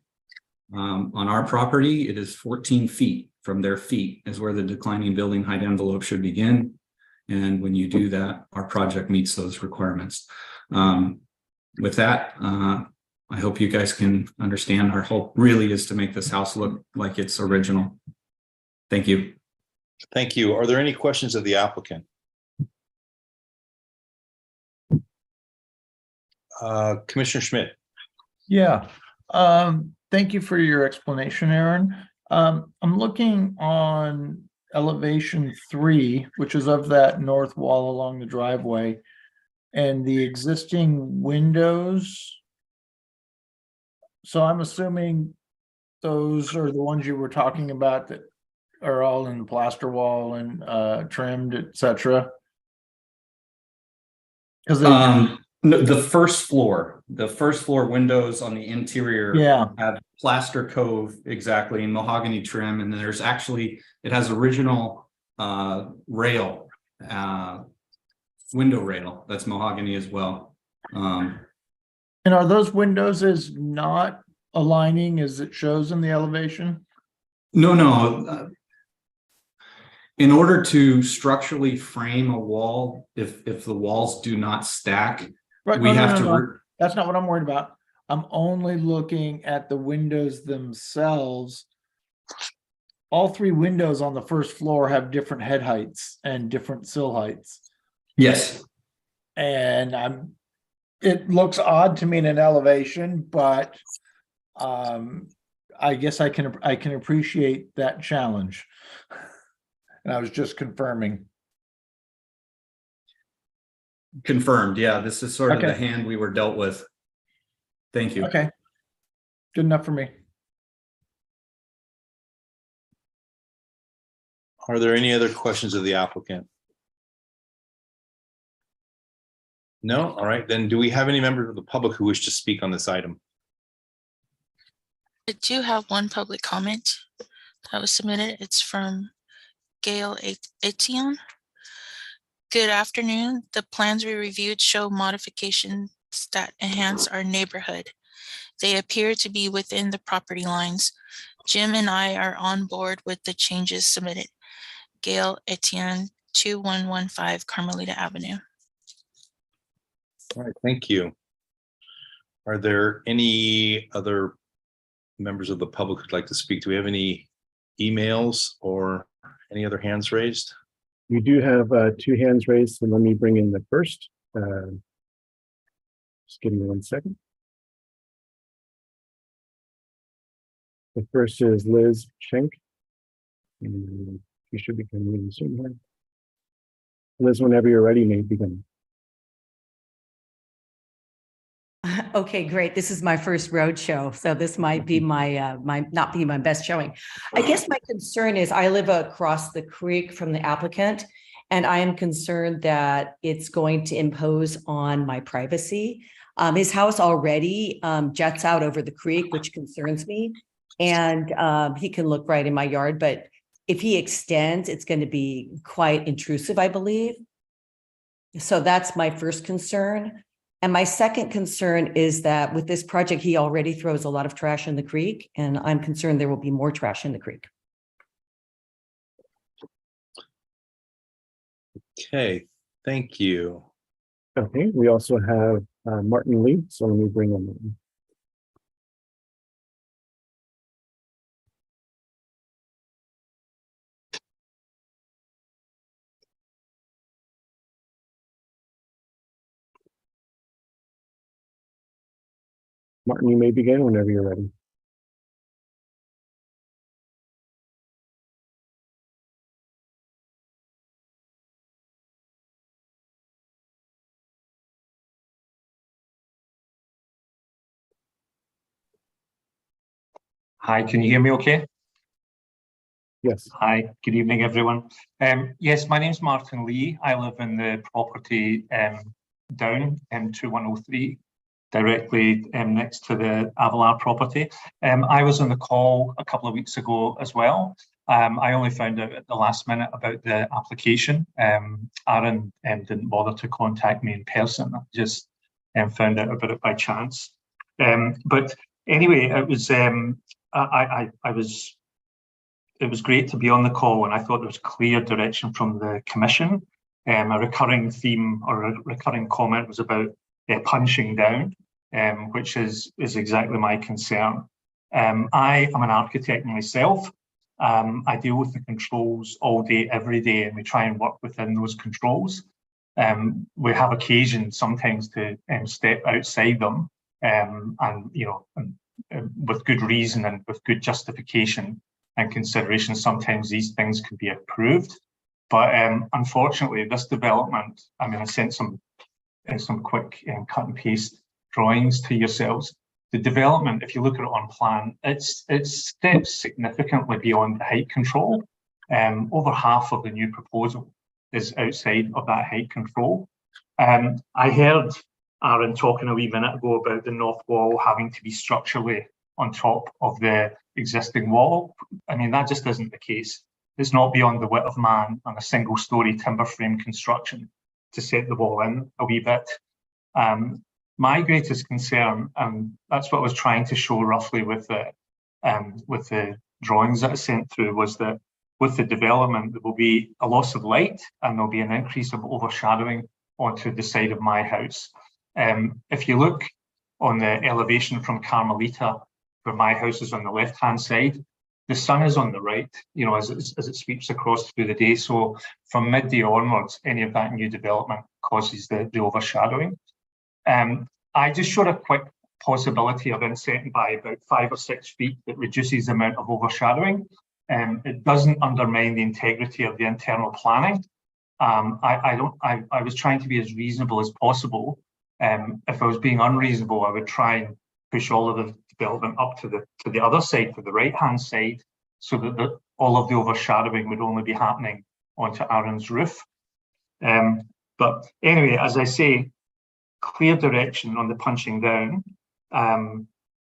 N: On our property, it is 14 feet from their feet is where the declining building height envelope should begin. And when you do that, our project meets those requirements. With that, I hope you guys can understand our hope really is to make this house look like it's original. Thank you.
B: Thank you. Are there any questions of the applicant? Commissioner Schmidt.
E: Yeah. Thank you for your explanation, Aaron. I'm looking on elevation 3, which is of that north wall along the driveway, and the existing windows. So I'm assuming those are the ones you were talking about that are all in the plaster wall and trimmed, etc.
N: No, the first floor windows on the interior have plaster cove, exactly, and mahogany trim, and then there's actually, it has original rail, window rail that's mahogany as well.
E: And are those windows as not aligning as it shows in the elevation?
N: No. In order to structurally frame a wall, if the walls do not stack,
E: right,
N: we have to.
E: That's not what I'm worried about. I'm only looking at the windows themselves. All 3 windows on the first floor have different head heights and different sill heights.
N: Yes.
E: And it looks odd to me in an elevation, but I guess I can appreciate that challenge. And I was just confirming.
N: Confirmed. Yeah, this is sort of the
E: Okay.
N: hand we were dealt with. Thank you.
E: Okay. Good enough for me.
B: Are there any other questions of the applicant? No? All right, then do we have any members of the public who wish to speak on this item?
D: I do have one public comment that was submitted. It's from Gail Etienne. Good afternoon. The plans we reviewed show modifications that enhance our neighborhood. They appear to be within the property lines. Jim and I are on board with the changes submitted. Gail Etienne, 2115 Carmelita Avenue.
B: All right, thank you. Are there any other members of the public who'd like to speak? Do we have any emails or any other hands raised?
A: We do have 2 hands raised, so let me bring in the first. Just give me 1 second. The first is Liz Schenk. And you should be coming in soon here. Liz, whenever you're ready, you may begin.
O: Okay, great. This is my first road show, so this might be my not be my best showing. I guess my concern is I live across the creek from the applicant, and I am concerned that it's going to impose on my privacy. His house already juts out over the creek, which concerns me, and he can look right in my yard. But if he extends, it's going to be quite intrusive, I believe. So that's my first concern. And my second concern is that with this project, he already throws a lot of trash in the creek, and I'm concerned there will be more trash in the creek.
B: Okay, thank you.
A: Okay, we also have Martin Lee, so let me bring him in. Martin, you may begin whenever you're ready.
P: Hi, can you hear me okay?
A: Yes.
P: Hi, good evening, everyone. Yes, my name's Martin Lee. I live in the property down M2103, directly next to the Avalar property. I was on the call a couple of weeks ago as well. I only found out at the last minute about the application. Aaron didn't bother to contact me in person. I just found out about it by chance. But anyway, it was it was great to be on the call, and I thought there was clear direction from the commission. A recurring theme or a recurring comment was about punching down, which is exactly my concern. I am an architect myself. I deal with the controls all day, every day, and we try and work within those controls. We have occasion sometimes to step outside them, and with good reason and with good justification and consideration. Sometimes these things can be approved, but unfortunately, this development. I mean, I sent some quick cut and paste drawings to yourselves. The development, if you look at it on plan, it steps significantly beyond the height control. Over half of the new proposal is outside of that height control. I heard Aaron talking a wee minute ago about the north wall having to be structurally on top of the existing wall. I mean, that just isn't the case. It's not beyond the wit of man on a single story timber frame construction to set the wall in a wee bit. My greatest concern, and that's what I was trying to show roughly with the drawings that I sent through, was that with the development, there will be a loss of light and there'll be an increase of overshadowing onto the side of my house. If you look on the elevation from Carmelita, where my house is on the left-hand side, the sun is on the right, as it sweeps across through the day. So from midday onwards, any of that new development causes the overshadowing. I just showed a quick possibility of insetting by about 5 or 6 feet that reduces the amount of overshadowing. It doesn't undermine the integrity of the internal planning. I was trying to be as reasonable as possible. If I was being unreasonable, I would try and push all of the development up to the other side, to the right-hand side, so that all of the overshadowing would only be happening onto Aaron's roof. But anyway, as I say, clear direction on the punching down.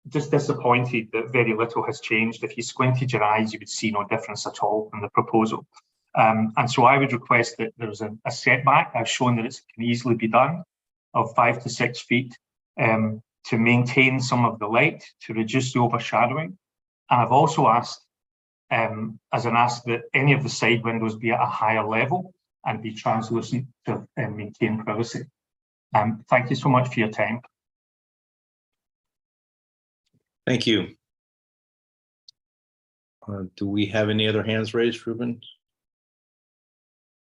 P: Just disappointed that very little has changed. If you squinted your eyes, you would see no difference at all in the proposal. And so I would request that there's a setback. I've shown that it can easily be done of 5 to 6 feet to maintain some of the light, to reduce the overshadowing. And I've also asked, as an ask, that any of the side windows be at a higher level and be translucent to maintain privacy. Thank you so much for your time.
B: Thank you. Do we have any other hands raised, Ruben?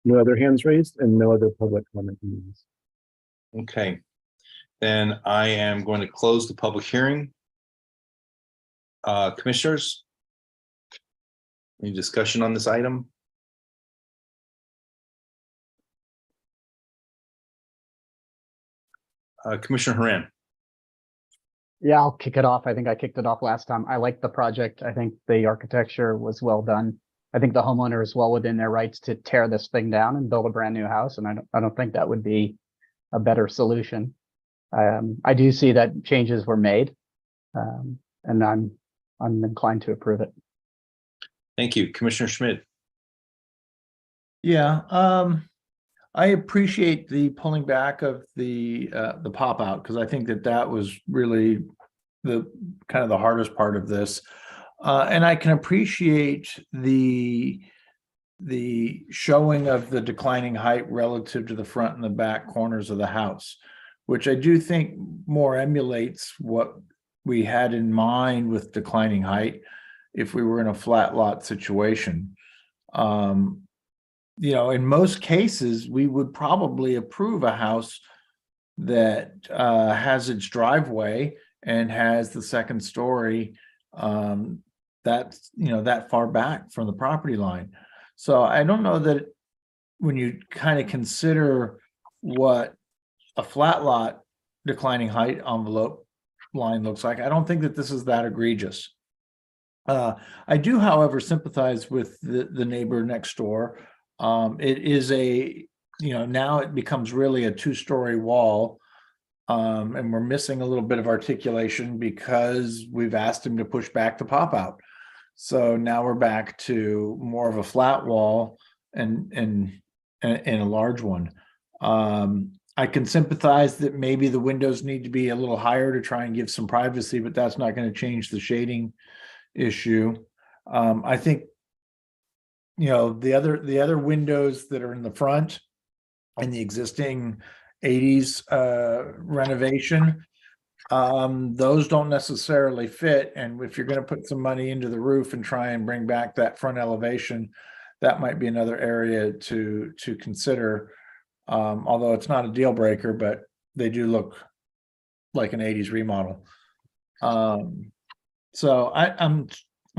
A: No other hands raised and no other public comment.
B: Okay, then I am going to close the public hearing. Commissioners, any discussion on this item? Commissioner Haran.
L: Yeah, I'll kick it off. I think I kicked it off last time. I like the project. I think the architecture was well done. I think the homeowner is well within their rights to tear this thing down and build a brand new house. And I don't think that would be a better solution. I do see that changes were made, and I'm inclined to approve it.
B: Thank you, Commissioner Schmidt.
E: Yeah, I appreciate the pulling back of the pop out, because I think that was really the kind of the hardest part of this. And I can appreciate the showing of the declining height relative to the front and the back corners of the house, which I do think more emulates what we had in mind with declining height if we were in a flat lot situation. You know, in most cases, we would probably approve a house that has its driveway and has the second story that's, you know, that far back from the property line. So I don't know that when you kind of consider what a flat lot declining height envelope line looks like, I don't think that this is that egregious. I do, however, sympathize with the neighbor next door. It is now it becomes really a 2-story wall. And we're missing a little bit of articulation because we've asked him to push back the pop out. So now we're back to more of a flat wall and a large one. I can sympathize that maybe the windows need to be a little higher to try and give some privacy, but that's not going to change the shading issue. I think, you know, the other windows that are in the front and the existing 80s renovation, those don't necessarily fit. And if you're going to put some money into the roof and try and bring back that front elevation, that might be another area to consider. Although it's not a deal breaker, but they do look like an 80s remodel. So I'm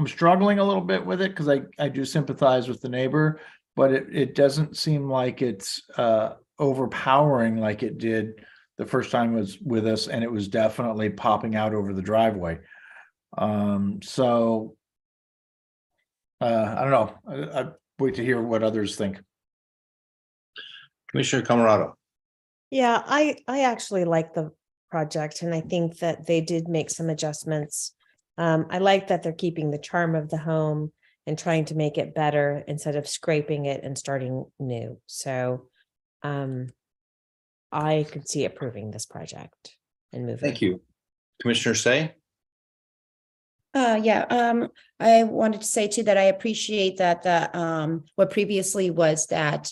E: struggling a little bit with it because I do sympathize with the neighbor, but it doesn't seem like it's overpowering like it did the first time it was with us, and it was definitely popping out over the driveway. So I don't know. I wait to hear what others think.
B: Commissioner Camerado.
K: Yeah, I actually like the project, and I think that they did make some adjustments. I like that they're keeping the charm of the home and trying to make it better instead of scraping it and starting new. So I could see approving this project and moving.
B: Thank you. Commissioner Say.
C: I wanted to say too that I appreciate that the what previously was that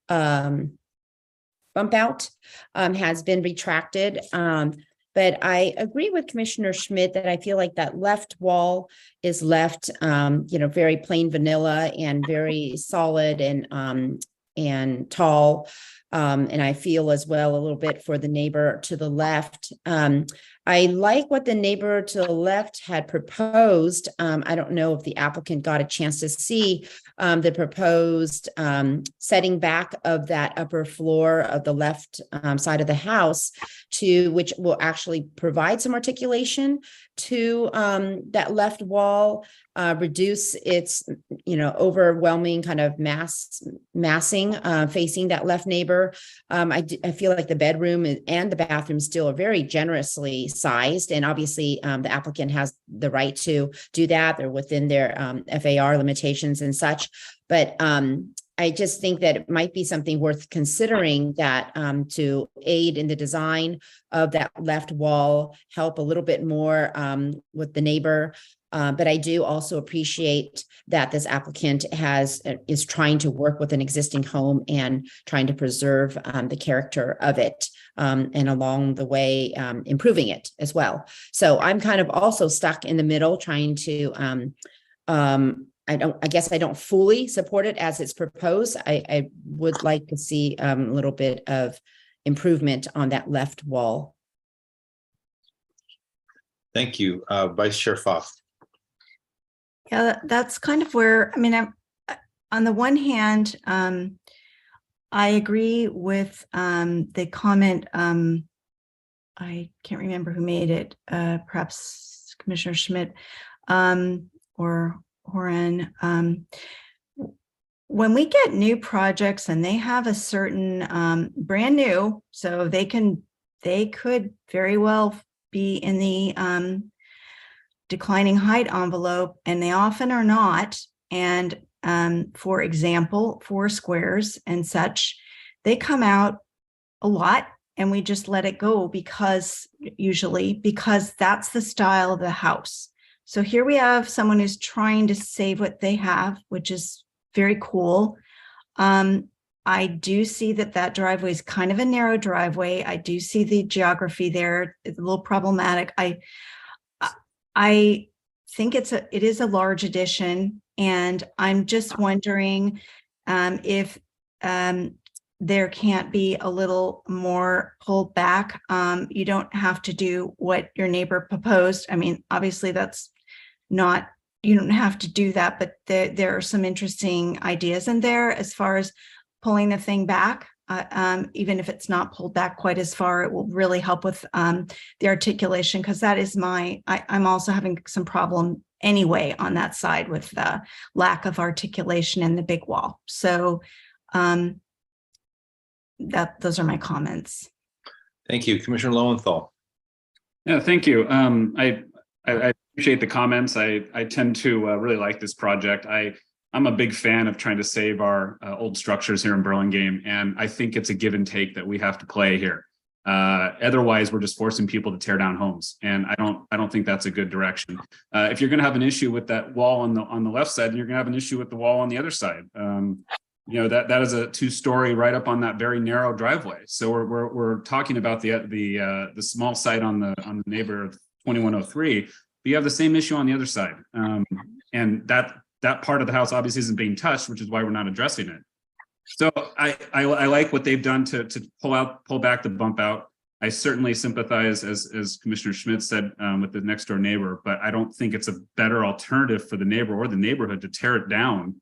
C: bump out has been retracted. But I agree with Commissioner Schmidt that I feel like that left wall is left, very plain vanilla and very solid and tall. And I feel as well a little bit for the neighbor to the left. I like what the neighbor to the left had proposed. I don't know if the applicant got a chance to see the proposed setting back of that upper floor of the left side of the house, to which will actually provide some articulation to that left wall, reduce its overwhelming kind of massing facing that left neighbor. I feel like the bedroom and the bathroom still are very generously sized, and obviously the applicant has the right to do that. They're within their FAR limitations and such, but I just think that it might be something worth considering, that to aid in the design of that left wall, help a little bit more with the neighbor. But I do also appreciate that this applicant is trying to work with an existing home and trying to preserve the character of it, and along the way improving it as well. So I'm kind of also stuck in the middle, trying to I guess I don't fully support it as it's proposed. I would like to see a little bit of improvement on that left wall.
B: Thank you. Vice Chair Fox.
G: Yeah, that's kind of where, I mean, on the one hand, I agree with the comment. I can't remember who made it, perhaps Commissioner Schmidt or Horan. When we get new projects and they have a certain brand new, so they could very well be in the declining height envelope, and they often are not. And for example, 4 squares and such, they come out a lot, and we just let it go because that's the style of the house. So here we have someone who's trying to save what they have, which is very cool. I do see that driveway is kind of a narrow driveway. I do see the geography there. It's a little problematic. I think it is a large addition, and I'm just wondering if there can't be a little more pulled back. You don't have to do what your neighbor proposed. I mean, obviously that's not, you don't have to do that, but there are some interesting ideas in there as far as pulling the thing back. Even if it's not pulled back quite as far, it will really help with the articulation, because that is I'm also having some problem anyway on that side with the lack of articulation in the big wall. So those are my comments.
B: Thank you. Commissioner Lowenthal.
N: Yeah, thank you. I appreciate the comments. I tend to really like this project. I'm a big fan of trying to save our old structures here in Burlingame, and I think it's a give and take that we have to play here. Otherwise, we're just forcing people to tear down homes, and I don't think that's a good direction. If you're going to have an issue with that wall on the left side, then you're going to have an issue with the wall on the other side. That is a 2-story right up on that very narrow driveway. So we're talking about the small site on the neighbor 2103, but you have the same issue on the other side, and that part of the house obviously isn't being touched, which is why we're not addressing it. So I like what they've done to pull back the bump out. I certainly sympathize, as Commissioner Schmidt said, with the next door neighbor, but I don't think it's a better alternative for the neighbor or the neighborhood to tear it down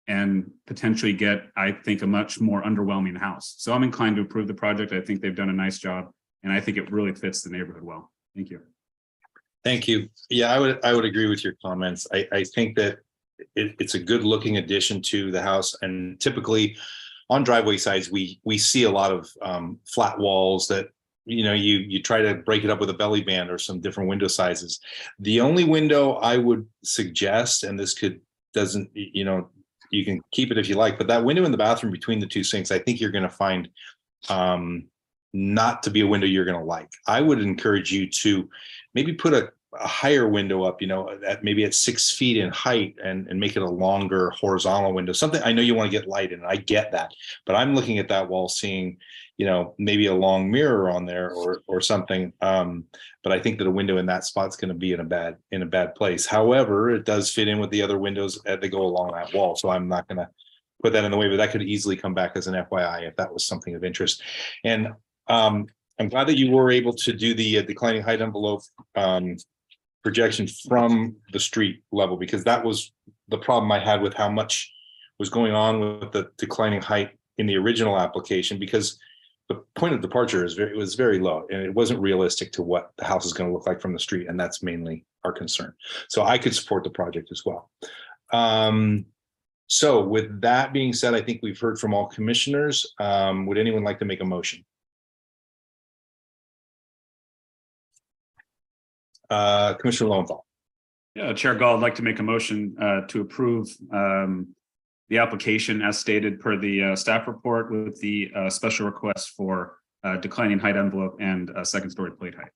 N: and potentially get, I think, a much more underwhelming house. So I'm inclined to approve the project. I think they've done a nice job, and I think it really fits the neighborhood well. Thank you.
B: Thank you. Yeah, I would agree with your comments. I think that it's a good looking addition to the house, and typically on driveway sides we see a lot of flat walls that you try to break it up with a belly band or some different window sizes. The only window I would suggest, and this doesn't you can keep it if you like, but that window in the bathroom between the 2 sinks, I think you're going to find not to be a window you're going to like. I would encourage you to maybe put a higher window up, maybe at 6 feet in height, and make it a longer horizontal window. Something, I know you want to get light in, I get that, but I'm looking at that wall seeing, maybe a long mirror on there or something. But I think that a window in that spot's going to be in a bad place. However, it does fit in with the other windows that go along that wall. So I'm not going to put that in the way, but that could easily come back as an FYI if that was something of interest. And I'm glad that you were able to do the declining height envelope projection from the street level, because that was the problem I had with how much was going on with the declining height in the original application, because the point of departure was very low and it wasn't realistic to what the house is going to look like from the street. And that's mainly our concern. So I could support the project as well. So with that being said, I think we've heard from all commissioners. Would anyone like to make a motion? Commissioner Lowenthal.
Q: Yeah, Chair Gall, I'd like to make a motion to approve the application as stated per the staff report with the special request for declining height envelope and second story plate height.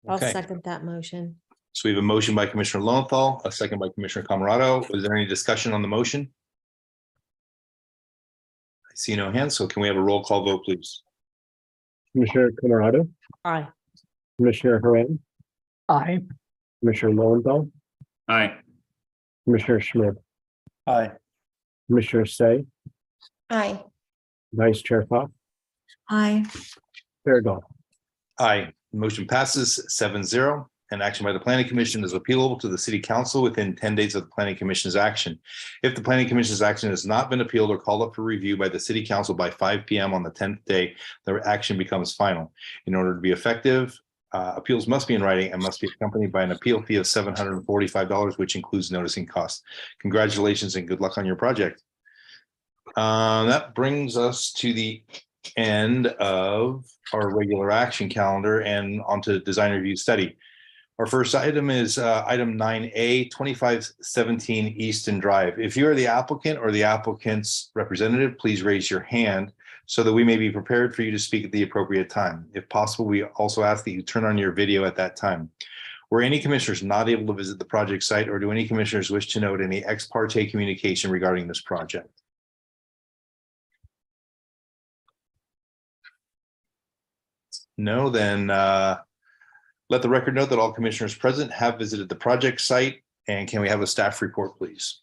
K: I'll
B: Okay.
K: second that motion.
B: So we have a motion by Commissioner Lowenthal, a second by Commissioner Camerado. Is there any discussion on the motion? I see no hands, so can we have a roll call vote, please?
A: Commissioner Camerado,
K: Aye.
A: Commissioner Haran,
L: Aye.
A: Commissioner Lowenthal,
Q: Aye.
A: Commissioner Schmidt,
E: Aye.
A: Commissioner Say,
C: Aye.
A: Vice Chair Fox,
G: Aye.
A: Chair Gall.
B: Aye. Motion passes 7-0. And action by the Planning Commission is appealable to the City Council within 10 days of the Planning Commission's action. If the Planning Commission's action has not been appealed or called up for review by the City Council by 5 p.m. on the 10th day, the action becomes final. In order to be effective, appeals must be in writing and must be accompanied by an appeal fee of $745, which includes noticing costs. Congratulations and good luck on your project. That brings us to the end of our regular action calendar and onto design review study. Our first item is item 9A, 2517 Easton Drive. If you are the applicant or the applicant's representative, please raise your hand so that we may be prepared for you to speak at the appropriate time. If possible, we also ask that you turn on your video at that time. Were any commissioners not able to visit the project site, or do any commissioners wish to note any ex parte communication regarding this project? No, then let the record note that all commissioners present have visited the project site. And can we have a staff report, please?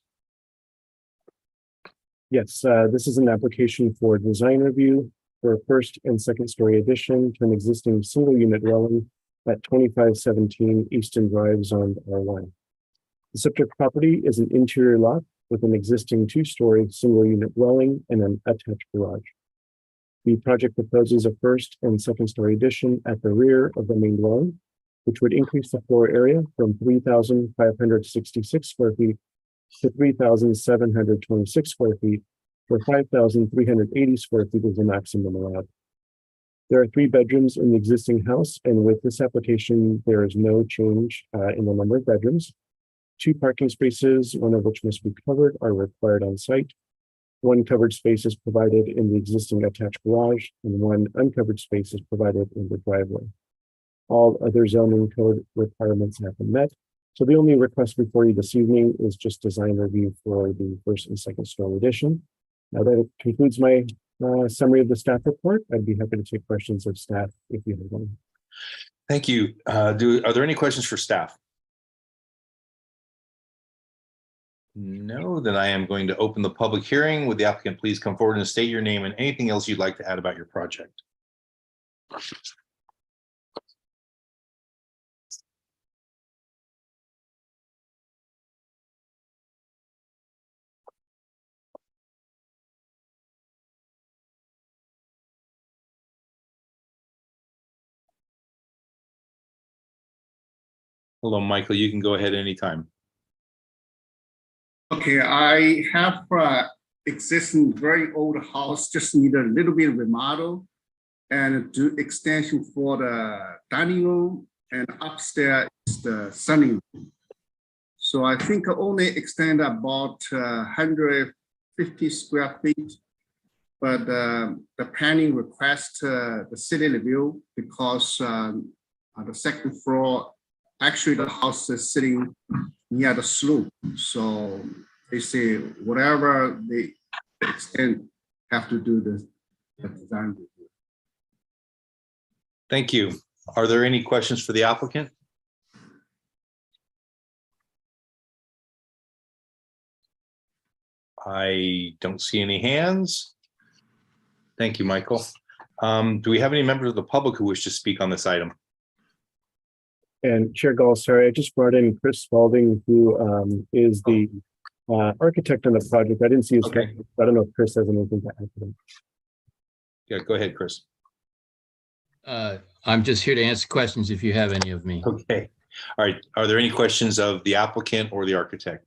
A: Yes, this is an application for design review for a first and second story addition to an existing single unit dwelling at 2517 Easton Drive, zoned R1. The subject property is an interior lot with an existing two-story single unit dwelling and an attached garage. The project proposes a first and second story addition at the rear of the main dwelling, which would increase the floor area from 3,566 square feet to 3,726 square feet, where 5,380 square feet is the maximum allowed. There are 3 bedrooms in the existing house, and with this application, there is no change in the number of bedrooms. 2 parking spaces, one of which must be covered, are required on site. 1 covered space is provided in the existing attached garage, and 1 uncovered space is provided in the driveway. All other zoning code requirements have been met. So the only request before you this evening is just design review for the first and second story addition. Now that concludes my summary of the staff report. I'd be happy to take questions of staff if you have one.
B: Thank you. Are there any questions for staff? No, then I am going to open the public hearing. Would the applicant please come forward and state your name and anything else you'd like to add about your project? Hello, Michael. You can go ahead anytime.
R: Okay, I have existing very old house, just need a little bit of remodel and do extension for the dining room, and upstairs is the sunning room. So I think I only extend about 150 square feet, but the planning request the city review because on the second floor, actually the house is sitting near the slope. So they say whatever they extend have to do the design review.
B: Thank you. Are there any questions for the applicant? I don't see any hands. Thank you, Michael. Do we have any members of the public who wish to speak on this item?
A: And Chair Gall, sorry, I just brought in Chris Spalding, who is the architect on the project. I didn't see his
B: Okay.
A: name. I don't know if Chris has anything to add to them.
B: Yeah, go ahead, Chris.
S: I'm just here to answer questions if you have any of me.
B: Okay. All right. Are there any questions of the applicant or the architect?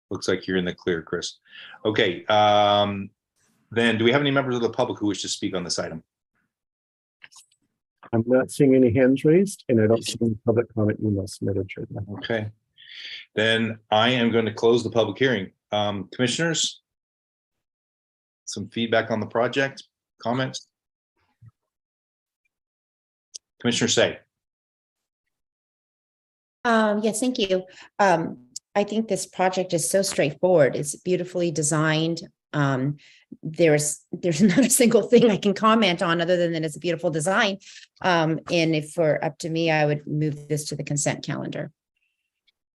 B: Looks like you're in the clear, Chris. Okay. Then do we have any members of the public who wish to speak on this item?
A: I'm not seeing any hands raised, and I don't see any public comment emails submitted. Chair Gall.
B: Okay. Then I am going to close the public hearing. Commissioners, some feedback on the project, comments? Commissioner Say.
C: Yes, thank you. I think this project is so straightforward. It's beautifully designed. There's not a single thing I can comment on other than that it's a beautiful design. And if for up to me, I would move this to the consent calendar.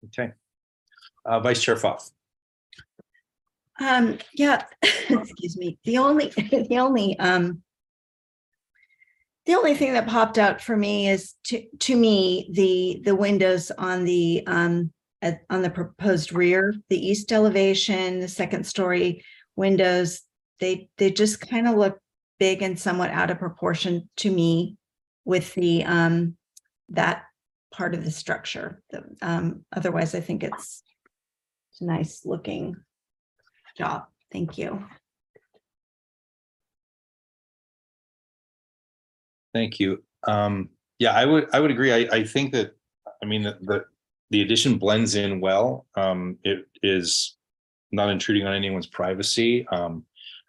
B: Okay. Vice Chair Pfaff.
G: Yeah, excuse me. The only thing that popped out for me is to me the windows on the proposed rear, the east elevation, the second story windows, they just kind of look big and somewhat out of proportion to me with the that part of the structure. Otherwise, I think it's a nice looking job. Thank you.
B: Thank you. Yeah, I would agree. I think that, I mean, the addition blends in well. It is not intruding on anyone's privacy. I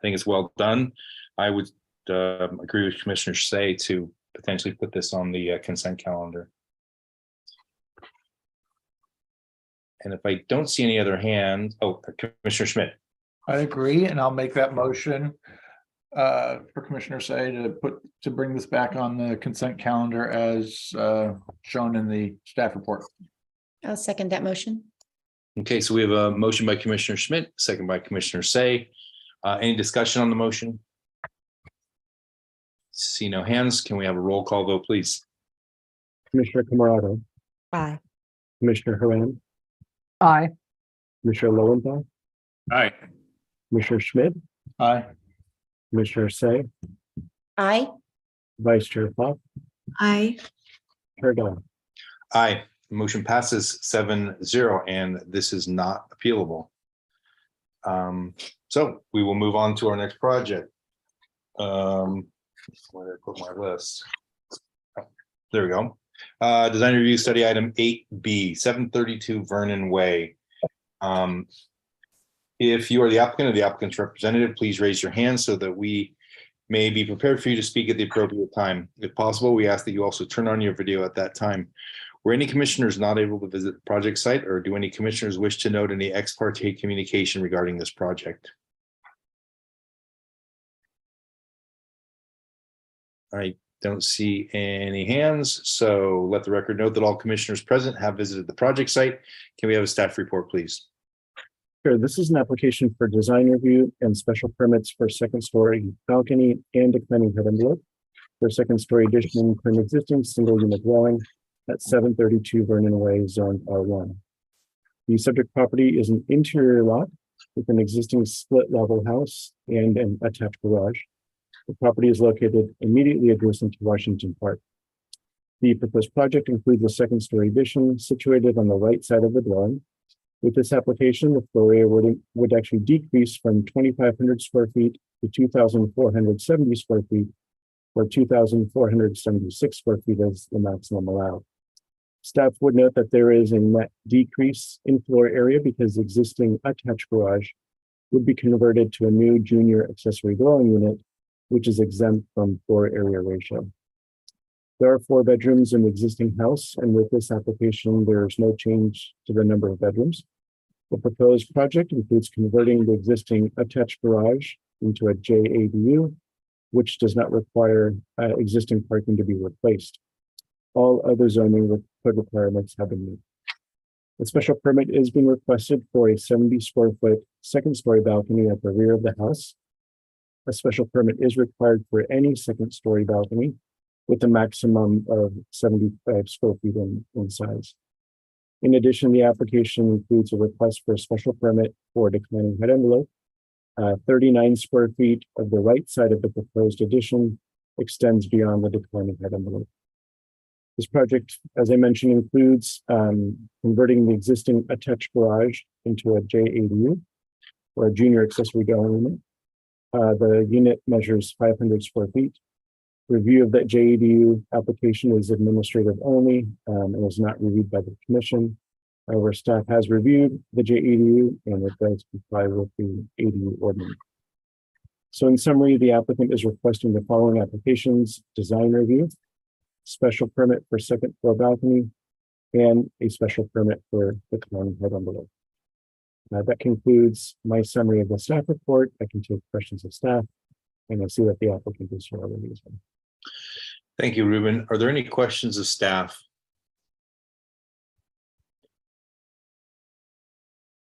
B: think it's well done. I would agree with Commissioner Say to potentially put this on the consent calendar. And if I don't see any other hand, Commissioner Schmidt.
E: I agree, and I'll make that motion for Commissioner Say to bring this back on the consent calendar as shown in the staff report.
C: I'll second that motion.
B: Okay, so we have a motion by Commissioner Schmidt, second by Commissioner Say. Any discussion on the motion? See no hands. Can we have a roll call vote, please?
A: Commissioner Camarado.
K: Aye.
A: Commissioner Haran.
L: Aye.
A: Commissioner Lowenthal.
Q: Aye.
A: Commissioner Schmidt.
E: Aye.
A: Commissioner Say.
C: Aye.
A: Vice Chair Pfaff.
G: Aye.
A: Chair Gall.
B: Aye. The motion passes 7-0, and this is not appealable. So we will move on to our next project. Where did I put my list? Oh, there we go. Design review study item 8B, 732 Vernon Way. If you are the applicant or the applicant's representative, please raise your hand so that we may be prepared for you to speak at the appropriate time. If possible, we ask that you also turn on your video at that time. Were any commissioners not able to visit the project site, or do any commissioners wish to note any ex parte communication regarding this project? I don't see any hands, so let the record note that all commissioners present have visited the project site. Can we have a staff report, please?
A: Sure. This is an application for design review and special permits for second story balcony and declining head envelope for second story addition to an existing single unit dwelling at 732 Vernon Way, Zone R1. The subject property is an interior lot with an existing split level house and an attached garage. The property is located immediately adjacent to Washington Park. The proposed project includes a second story addition situated on the right side of the dwelling. With this application, the floor area would actually decrease from 2,500 square feet to 2,470 square feet, or 2,476 square feet as the maximum allowed. Staff would note that there is a net decrease in floor area because the existing attached garage would be converted to a new junior accessory dwelling unit, which is exempt from floor area ratio. There are 4 bedrooms in the existing house, and with this application, there is no change to the number of bedrooms. The proposed project includes converting the existing attached garage into a JADU, which does not require existing parking to be replaced. All other zoning code requirements have been met. The special permit is being requested for a 70 square foot second story balcony at the rear of the house. A special permit is required for any second story balcony with a maximum of 75 square feet in size. In addition, the application includes a request for a special permit for declining height envelope. 39 square feet of the right side of the proposed addition extends beyond the declining height envelope. This project, as I mentioned, includes converting the existing attached garage into a JADU, or a junior accessory dwelling unit. The unit measures 500 square feet. Review of that JADU application is administrative only and is not reviewed by the commission. However, staff has reviewed the JADU and it does comply with the ADU ordinance. So in summary, the applicant is requesting the following applications: design review, special permit for second floor balcony, and a special permit for declining height envelope. That concludes my summary of the staff report. I can take questions of staff, and I see that the applicant is here already as well.
B: Thank you, Ruben. Are there any questions of staff?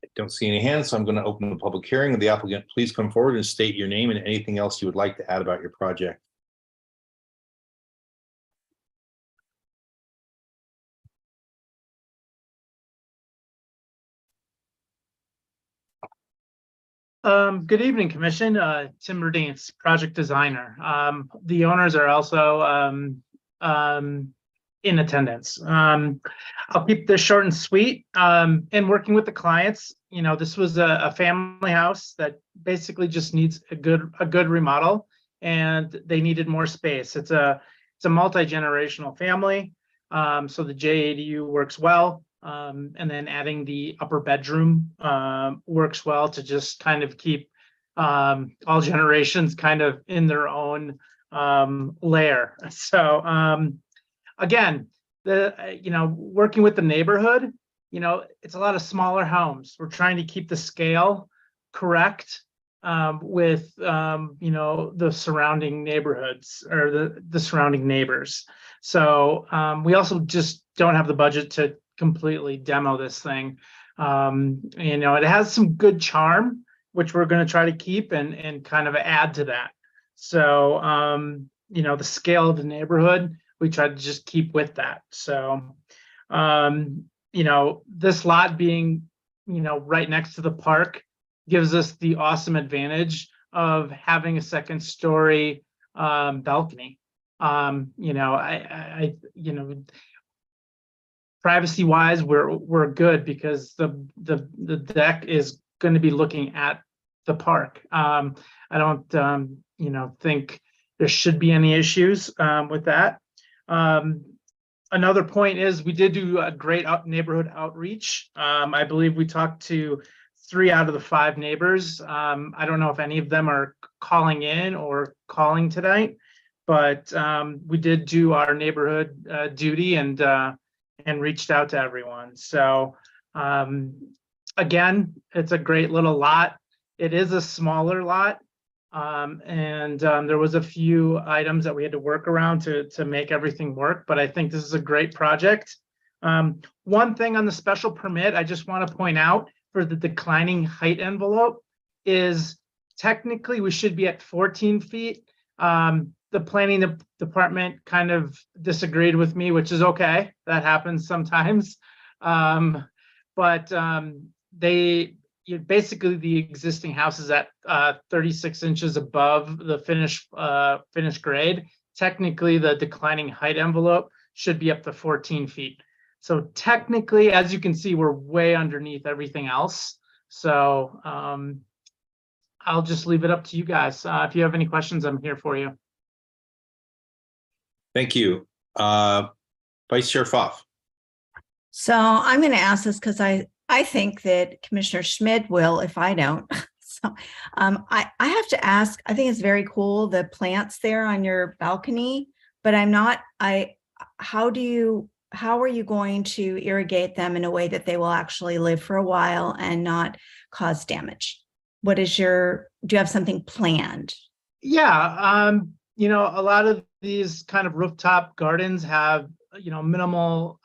B: I don't see any hands, so I'm going to open the public hearing. Of the applicant, please come forward and state your name and anything else you would like to add about your project.
T: Good evening, Commission. Tim Rudines, project designer. The owners are also in attendance. I'll keep this short and sweet. In working with the clients, you know, this was a family house that basically just needs a good remodel, and they needed more space. It's a multi-generational family, so the JADU works well. And then adding the upper bedroom works well to just kind of keep all generations kind of in their own layer. So again, working with the neighborhood, it's a lot of smaller homes. We're trying to keep the scale correct with the surrounding neighborhoods or the surrounding neighbors. So we also just don't have the budget to completely demo this thing. It has some good charm, which we're going to try to keep and kind of add to that. So, the scale of the neighborhood, we try to just keep with that. So, this lot being, right next to the park gives us the awesome advantage of having a second story balcony. Privacy wise, we're good because the deck is going to be looking at the park. I don't think there should be any issues with that. Another point is we did do a great neighborhood outreach. I believe we talked to 3 out of the 5 neighbors. I don't know if any of them are calling in or calling tonight, but we did do our neighborhood duty and reached out to everyone. So again, it's a great little lot. It is a smaller lot. And there was a few items that we had to work around to make everything work, but I think this is a great project. One thing on the special permit, I just want to point out for the declining height envelope is technically we should be at 14 feet. The planning department kind of disagreed with me, which is okay. That happens sometimes. But basically the existing house is at 36 inches above the finished grade. Technically, the declining height envelope should be up to 14 feet. So technically, as you can see, we're way underneath everything else. So I'll just leave it up to you guys. If you have any questions, I'm here for you.
B: Thank you. Vice Chair Pfaff.
G: So I'm going to ask this because I think that Commissioner Schmidt will, if I don't. So I have to ask, I think it's very cool, the plants there on your balcony, but how are you going to irrigate them in a way that they will actually live for a while and not cause damage? Do you have something planned?
T: Yeah. A lot of these kind of rooftop gardens have, minimal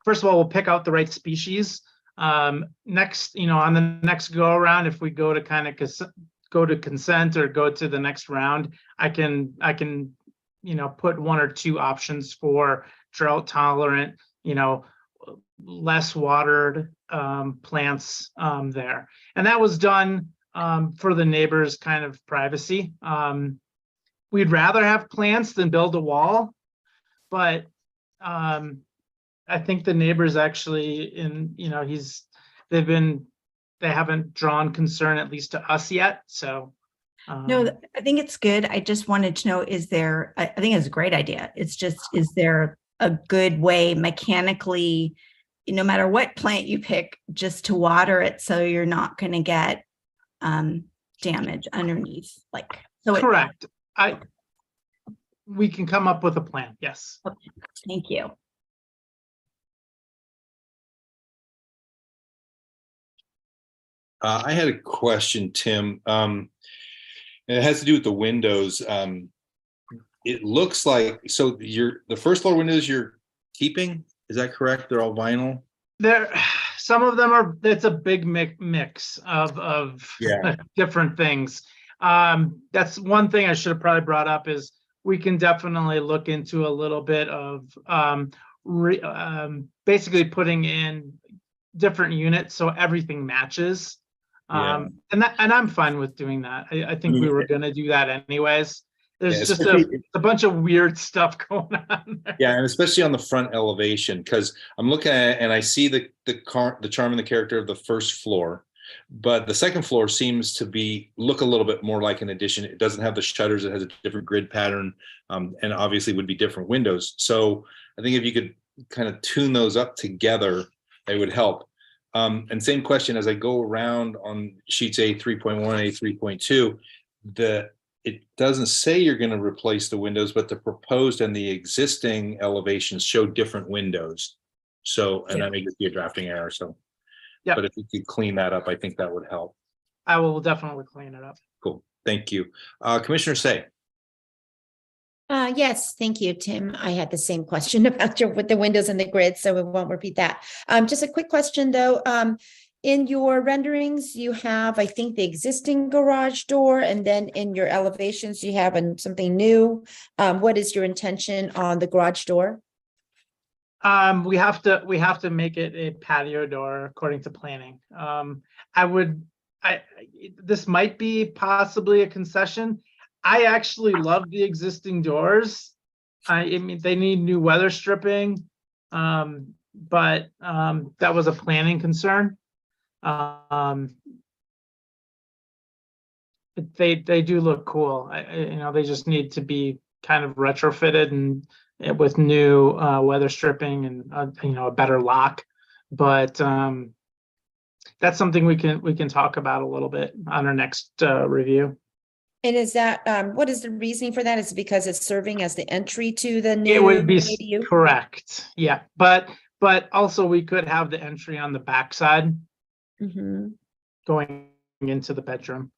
T: first of all, we'll pick out the right species. Next, on the next go around, if we go to kind of go to consent or go to the next round, I can put one or two options for drought tolerant, less watered plants there. And that was done for the neighbors' kind of privacy. We'd rather have plants than build a wall, but I think the neighbors actually they haven't drawn concern, at least to us yet. So
G: No, I think it's good. I just wanted to know, I think it's a great idea. It's just, is there a good way mechanically, no matter what plant you pick, just to water it so you're not going to get damage underneath?
T: Correct. We can come up with a plan. Yes.
G: Okay. Thank you.
B: I had a question, Tim. And it has to do with the windows. It looks like, so the first floor windows you're keeping, is that correct? They're all vinyl?
T: Some of them it's a big mix of different things. That's one thing I should have probably brought up, is we can definitely look into a little bit of basically putting in different units so everything matches. And I'm fine with doing that. I think we were going to do that anyways. There's just a bunch of weird stuff going on there.
B: Yeah, and especially on the front elevation, because I'm looking at it and I see the charm and the character of the first floor, but the second floor seems to look a little bit more like an addition. It doesn't have the shutters. It has a different grid pattern, and obviously would be different windows. So I think if you could kind of tune those up together, they would help. And same question as I go around on sheets A3.1, A3.2, it doesn't say you're going to replace the windows, but the proposed and the existing elevations show different windows. So, and that may just be a drafting error. So, but if you could clean that up, I think that would help.
T: I will definitely clean it up.
B: Cool. Thank you. Commissioner Say.
C: Yes, thank you, Tim. I had the same question about with the windows and the grid, so we won't repeat that. Just a quick question though. In your renderings, you have, I think, the existing garage door, and then in your elevations, you have something new. What is your intention on the garage door?
T: We have to make it a patio door according to planning. This might be possibly a concession. I actually love the existing doors. I mean, they need new weather stripping, but that was a planning concern. They do look cool. They just need to be kind of retrofitted and with new weather stripping and a better lock. But that's something we can talk about a little bit on our next review.
C: And is that what is the reasoning for that? Is it because it's serving as the entry to the new?
T: It would be
C: ADU?
T: correct. Yeah, but also we could have the entry on the backside.
C: Mm-hmm.
T: Going into the bedroom,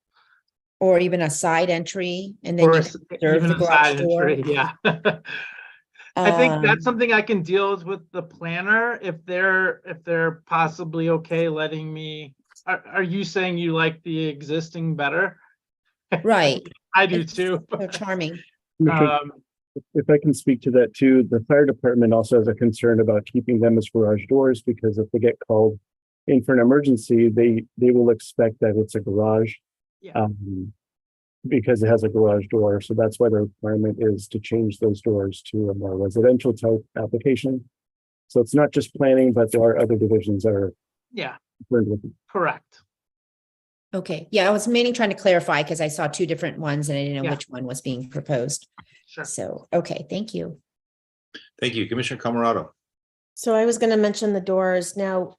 C: or even a side entry, and then
T: even a side entry. Yeah, I think that's something I can deal with the planner if they're possibly okay letting me. Are you saying you like the existing better?
C: Right,
T: I do too.
C: They're charming.
A: If I can speak to that too, the fire department also has a concern about keeping them as garage doors, because if they get called in for an emergency, they will expect that it's a garage, because it has a garage door. So that's why the requirement is to change those doors to a more residential type application. So it's not just planning, but there are other divisions that are concerned with it.
T: Correct.
C: Okay, yeah, I was mainly trying to clarify because I saw two different ones and I didn't know which one was being proposed.
T: Sure.
C: So, okay, thank you.
B: Thank you, Commissioner Camerado.
K: So I was going to mention the doors. Now,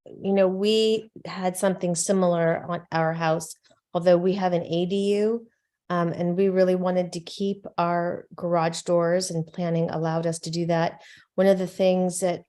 K: we had something similar on our house, although we have an ADU, and we really wanted to keep our garage doors, and planning allowed us to do that. One of the things that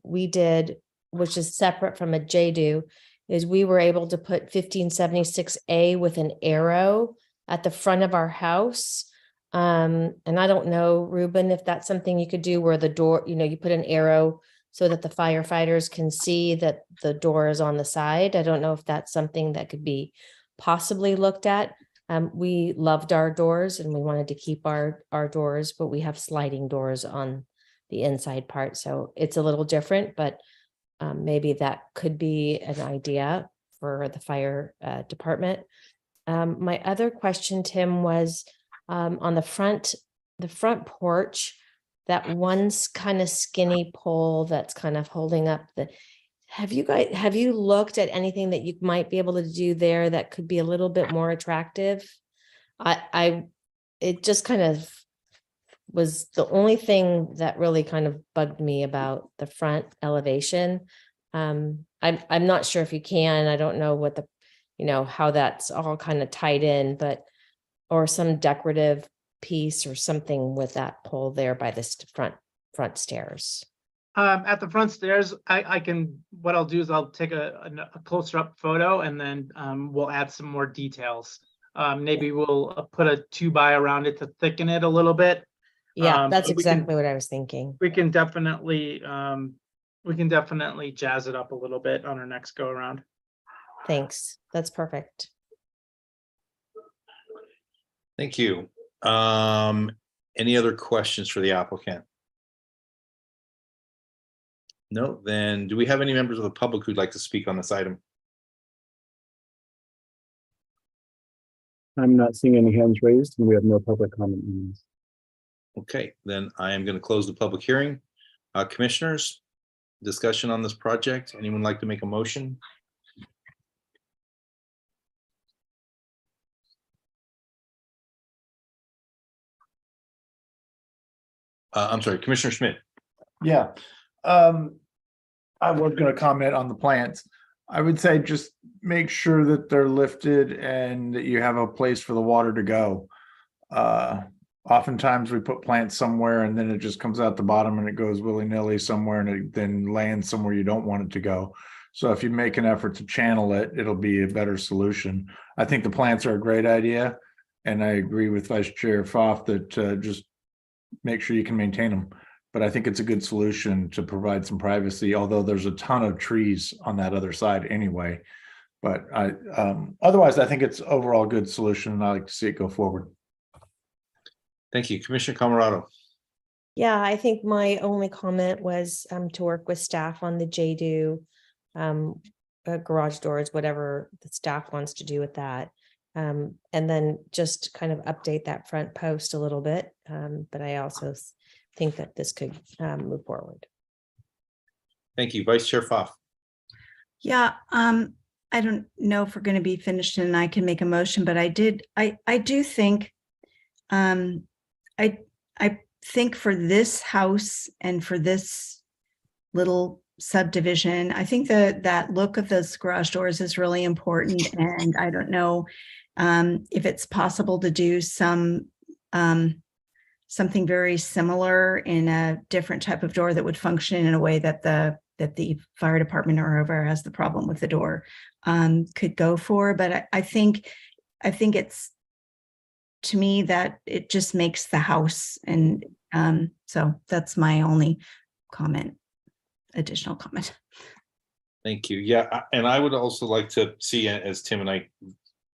K: we did, which is separate from a JDU, is we were able to put 1576A with an arrow at the front of our house. And I don't know, Ruben, if that's something you could do where the door, you put an arrow so that the firefighters can see that the door is on the side. I don't know if that's something that could be possibly looked at. We loved our doors and we wanted to keep our doors, but we have sliding doors on the inside part. So it's a little different, but maybe that could be an idea for the fire department. My other question, Tim, was on the front porch, that one's kind of skinny pole that's kind of holding up have you looked at anything that you might be able to do there that could be a little bit more attractive? It just kind of was the only thing that really kind of bugged me about the front elevation. I'm not sure if you can, I don't know what how that's all kind of tied in, or some decorative piece or something with that pole there by this front stairs.
T: At the front stairs, what I'll do is I'll take a closer up photo and then we'll add some more details. Maybe we'll put a 2x around it to thicken it a little bit.
K: Yeah, that's exactly what I was thinking.
T: We can definitely jazz it up a little bit on our next go around.
K: Thanks. That's perfect.
B: Thank you. Any other questions for the applicant? No, then do we have any members of the public who'd like to speak on this item?
A: I'm not seeing any hands raised and we have no public comment.
B: Okay, then I am going to close the public hearing. Commissioners, discussion on this project. Anyone like to make a motion? I'm sorry, Commissioner Schmidt.
E: Yeah. I was going to comment on the plants. I would say just make sure that they're lifted and that you have a place for the water to go. Oftentimes we put plants somewhere and then it just comes out the bottom and it goes willy-nilly somewhere and it then lands somewhere you don't want it to go. So if you make an effort to channel it, it'll be a better solution. I think the plants are a great idea. And I agree with Vice Chair Pfaff that just make sure you can maintain them. But I think it's a good solution to provide some privacy, although there's a ton of trees on that other side anyway. But otherwise, I think it's overall a good solution and I like to see it go forward.
B: Thank you. Commissioner Camerado.
K: Yeah, I think my only comment was to work with staff on the JDU garage doors, whatever the staff wants to do with that. And then just kind of update that front post a little bit. But I also think that this could move forward.
B: Thank you. Vice Chair Pfaff.
G: Yeah, I don't know if we're going to be finished and I can make a motion, but I do think, I think for this house and for this little subdivision, I think that look of those garage doors is really important. And I don't know if it's possible to do something very similar in a different type of door that would function in a way that the fire department or whoever has the problem with the door could go for. But I think it's, to me, that it just makes the house. And so that's my only additional comment.
B: Thank you. Yeah, and I would also like to see, as Tim and I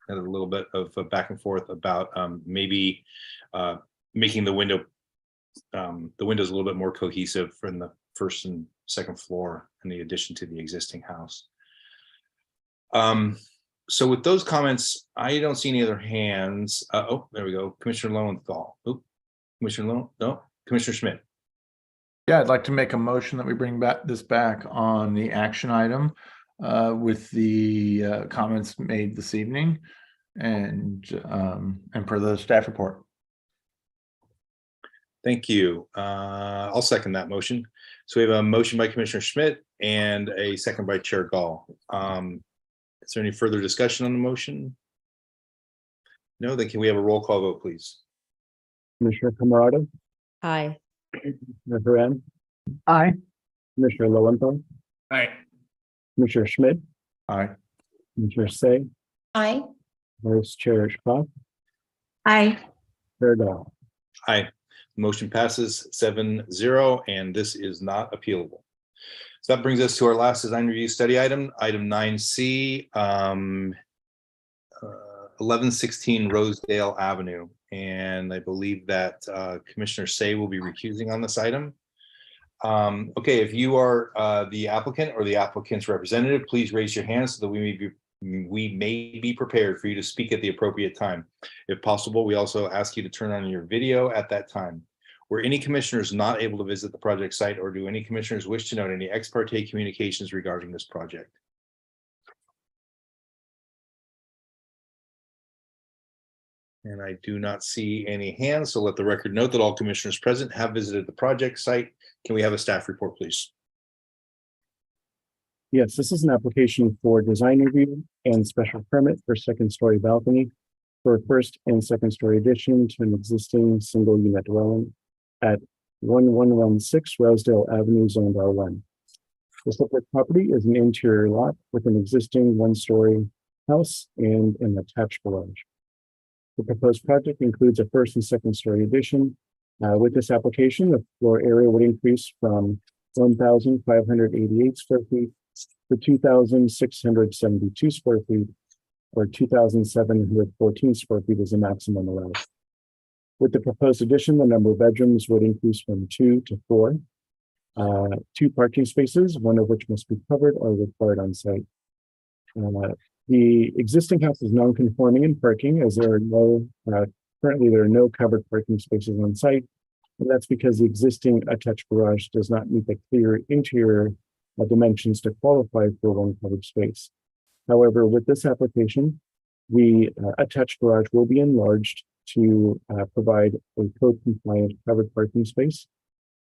B: had a little bit of a back and forth about maybe making the windows a little bit more cohesive from the first and second floor in the addition to the existing house. So with those comments, I don't see any other hands. Oh, there we go. Commissioner Lowenthal. Oh, Commissioner Lowen. No, Commissioner Schmidt.
E: Yeah, I'd like to make a motion that we bring this back on the action item with the comments made this evening and per the staff report.
B: Thank you. I'll second that motion. So we have a motion by Commissioner Schmidt and a second by Chair Gall. Is there any further discussion on the motion? No, then can we have a roll call vote, please?
A: Commissioner Camerado.
K: Aye.
A: Commissioner Haran.
L: Aye.
A: Commissioner Lowenthal.
Q: Aye.
A: Commissioner Schmidt.
E: Aye.
A: Commissioner Say.
C: Aye.
A: Vice Chair Pfaff.
G: Aye.
A: Chair Gall.
B: Aye. Motion passes 7-0, and this is not appealable. So that brings us to our last design review study item, item 9C, 1116 Rosedale Avenue. And I believe that Commissioner Say will be recusing on this item. Okay, if you are the applicant or the applicant's representative, please raise your hand so that we may be prepared for you to speak at the appropriate time. If possible, we also ask you to turn on your video at that time. Were any commissioners not able to visit the project site, or do any commissioners wish to note any ex parte communications regarding this project? And I do not see any hands, so let the record note that all commissioners present have visited the project site. Can we have a staff report, please?
A: Yes, this is an application for design review and special permit for second-story balcony for a first and second-story addition to an existing single-unit dwelling at 1116 Rosedale Avenue, zoned R1. The subject property is an interior lot with an existing one-story house and an attached garage. The proposed project includes a first and second-story addition. With this application, the floor area would increase from 1,588 square feet to 2,672 square feet, or 2,714 square feet is the maximum allowed. With the proposed addition, the number of bedrooms would increase from 2 to 4. 2 parking spaces, one of which must be covered, are required on site. The existing house is non-conforming in parking, as there are currently there are no covered parking spaces on site. And that's because the existing attached garage does not meet the clear interior dimensions to qualify for one covered space. However, with this application, the attached garage will be enlarged to provide a code compliant covered parking space.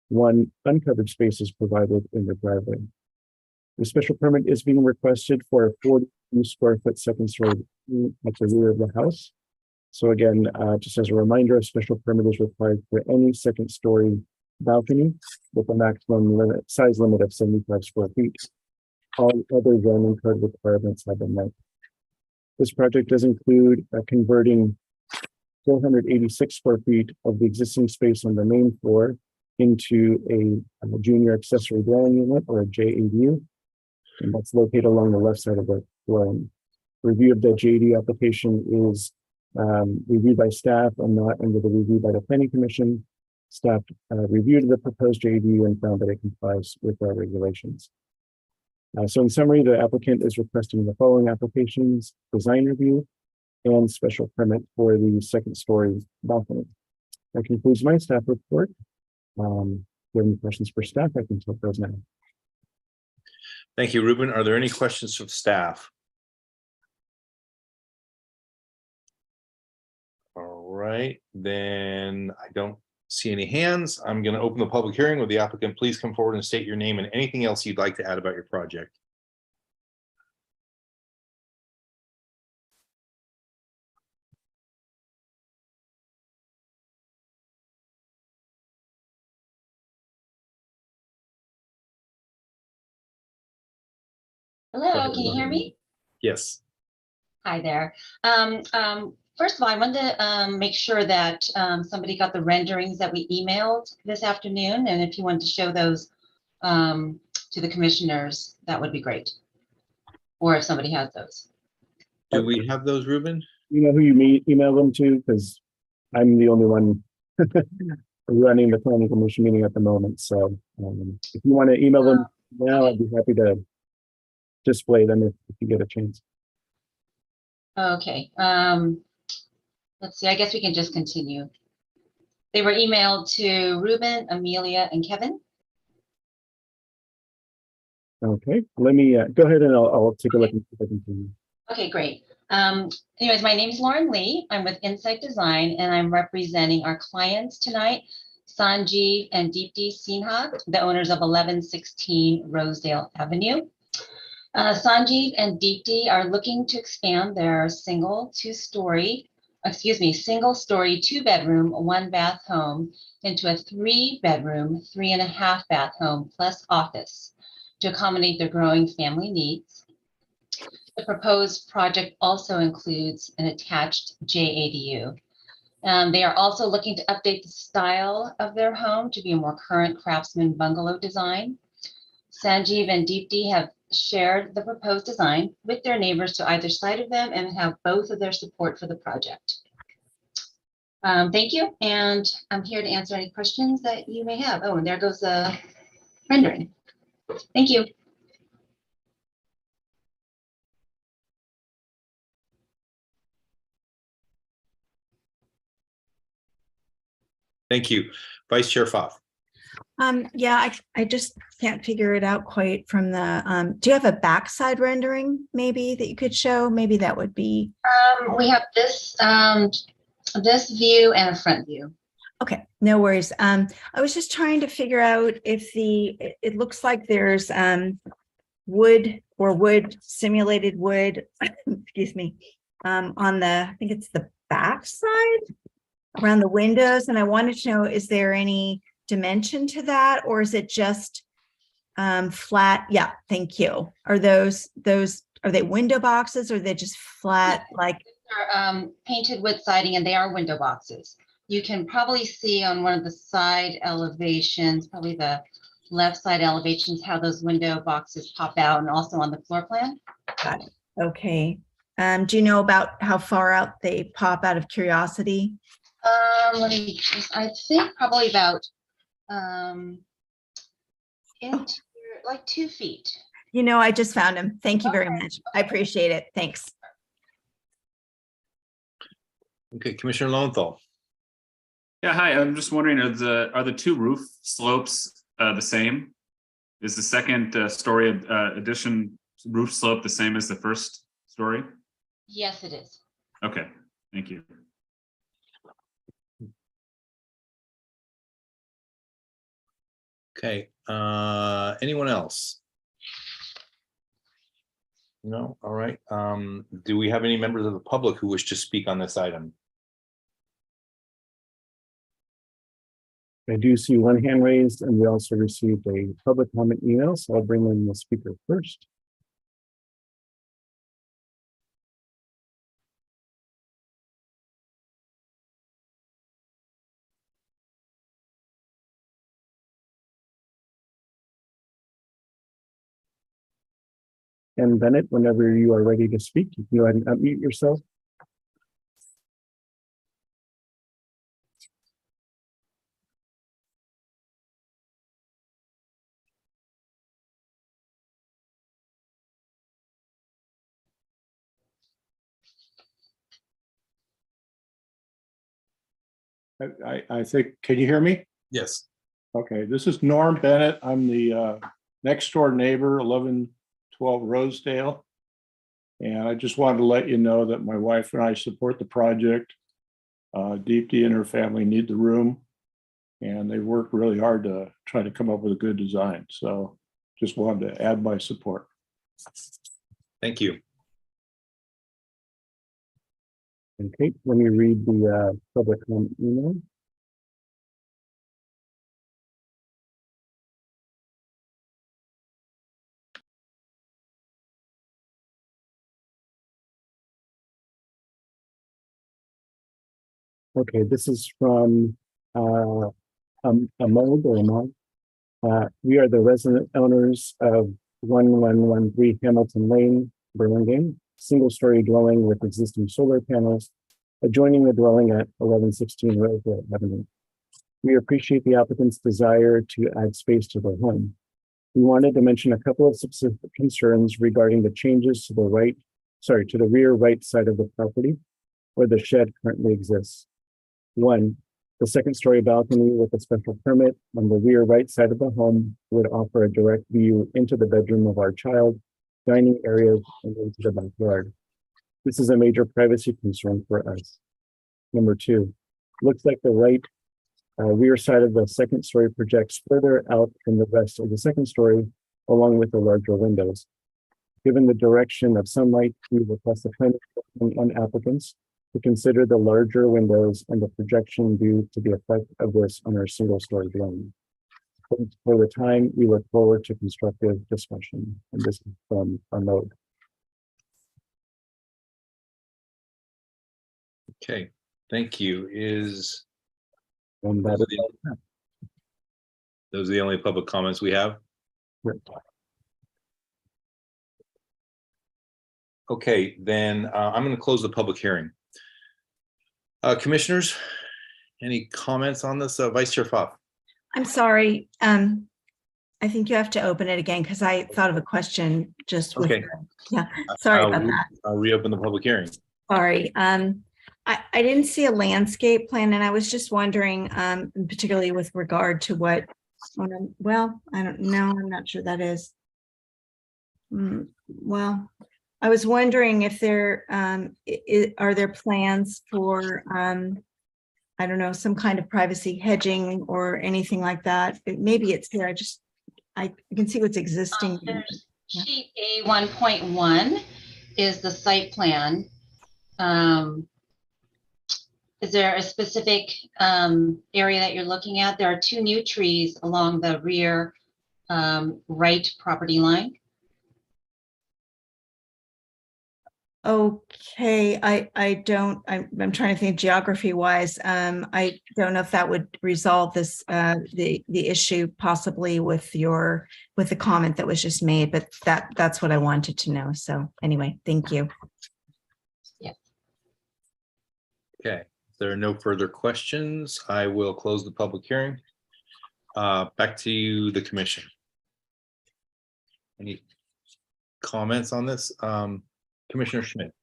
A: One uncovered space is provided in the driveway. The special permit is being requested for a 42 square foot second story at the rear of the house. So again, just as a reminder, a special permit is required for any second story balcony with a maximum size limit of 75 square feet. All other zoning code requirements have been met. This project does include converting 486 square feet of the existing space on the main floor into a junior accessory dwelling unit, or a JADU, and that's located along the left side of the dwelling. Review of the JADU application is reviewed by staff and not under the review by the planning commission. Staff reviewed the proposed JADU and found that it complies with our regulations. So in summary, the applicant is requesting the following applications: design review and special permit for the second story balcony. That concludes my staff report. If you have any questions for staff, I can take those now.
B: Thank you, Ruben. Are there any questions from staff? All right, then I don't see any hands. I'm going to open the public hearing. With the applicant, please come forward and state your name and anything else you'd like to add about your project.
U: Hello, can you hear me?
B: Yes.
U: Hi there. First of all, I wanted to make sure that somebody got the renderings that we emailed this afternoon, and if you wanted to show those to the commissioners, that would be great. Or if somebody has those.
B: Do we have those, Ruben?
A: You know who you email them to? Because I'm the only one running the planning commission meeting at the moment. So if you want to email them now, I'd be happy to display them if you get a chance.
U: Okay. Let's see, I guess we can just continue. They were emailed to Ruben, Amelia, and Kevin.
A: Okay, let me go ahead and I'll take a look and see if I can continue.
U: Okay, great. Anyways, my name is Lauren Lee. I'm with Insight Design, and I'm representing our clients tonight, Sanjeev and Deepti Sinha, the owners of 1116 Rosedale Avenue. Sanjeev and Deepti are looking to expand their single story, 2-bedroom, 1-bath home into a 3-bedroom, 3.5-bath home plus office to accommodate their growing family needs. The proposed project also includes an attached JADU. They are also looking to update the style of their home to be a more current craftsman bungalow design. Sanjeev and Deepti have shared the proposed design with their neighbors to either side of them and have both of their support for the project. Thank you, and I'm here to answer any questions that you may have. Oh, and there goes the rendering. Thank you.
B: Thank you. Vice Chair Pfaff.
G: Yeah, I just can't figure it out quite from the, do you have a backside rendering maybe that you could show? Maybe that would be.
U: We have this, this view and a front view.
G: Okay, no worries. I was just trying to figure out if it looks like there's wood, simulated wood, excuse me, on the, I think it's the back side around the windows. And I wanted to know, is there any dimension to that, or is it just flat? Yeah, thank you. Are are they window boxes, or are they just flat like?
U: They're painted wood siding, and they are window boxes. You can probably see on one of the side elevations, probably the left side elevations, how those window boxes pop out, and also on the floor plan.
G: Got it. Okay. Do you know about how far out they pop, out of curiosity?
U: Let me just, I think probably about like 2 feet.
G: You know, I just found him. Thank you very much. I appreciate it. Thanks.
B: Okay, Commissioner Lowenthal.
Q: Yeah, hi. I'm just wondering, are the two roof slopes the same? Is the second story addition roof slope the same as the first story?
U: Yes, it is.
Q: Okay, thank you.
B: Okay, anyone else? No, all right. Do we have any members of the public who wish to speak on this item?
A: I do see one hand raised, and we also received a public comment email, so I'll bring in the speaker first. And Bennett, whenever you are ready to speak, you can go ahead and unmute yourself.
E: I think, can you hear me?
B: Yes.
E: Okay, this is Norm Bennett. I'm the next door neighbor, 1112 Rosedale. And I just wanted to let you know that my wife and I support the project. Deepti and her family need the room, and they worked really hard to try to come up with a good design. So just wanted to add my support.
B: Thank you.
A: Okay, let me read the public comment email. Okay, this is from Ahmad or Ahmad. We are the resident owners of 1113 Hamilton Lane, Burlingame, single-story dwelling with existing solar panels adjoining the dwelling at 1116 Rosedale Avenue. We appreciate the applicant's desire to add space to their home. We wanted to mention a couple of specific concerns regarding the changes to the rear right side of the property where the shed currently exists. One, the second-story balcony with a special permit on the rear right side of the home would offer a direct view into the bedroom of our child, dining areas, and into the backyard. This is a major privacy concern for us. Number two, looks like the right rear side of the second story projects further out from the rest of the second story, along with the larger windows. Given the direction of sunlight, we request the planning on applicants to consider the larger windows and the projection due to the effect of this on our single-story dwelling. For the time, we look forward to constructive discussion. And this is from Ahmad.
B: Okay, thank you.
A: And
B: those are the only public comments we have? Okay, then I'm going to close the public hearing. Commissioners, any comments on this? Vice Chair Pfaff?
G: I'm sorry. I think you have to open it again because I thought of a question just with,
B: Okay.
G: yeah, sorry about that.
B: I'll reopen the public hearing.
G: Sorry. I didn't see a landscape plan and I was just wondering, particularly with regard to what, well, I don't know. I'm not sure that is. Well, I was wondering if there, are there plans for, I don't know, some kind of privacy hedging or anything like that? Maybe it's there. I can see what's existing.
U: There's sheet A 1.1 is the site plan. Is there a specific area that you're looking at? There are 2 new trees along the rear right property line.
G: Okay, I'm trying to think geography wise. I don't know if that would resolve this, the issue possibly with the comment that was just made, but that's what I wanted to know. So anyway, thank you.
U: Yeah.
B: Okay, if there are no further questions, I will close the public hearing. Back to you, the commission. Any comments on this? Commissioner Schmidt.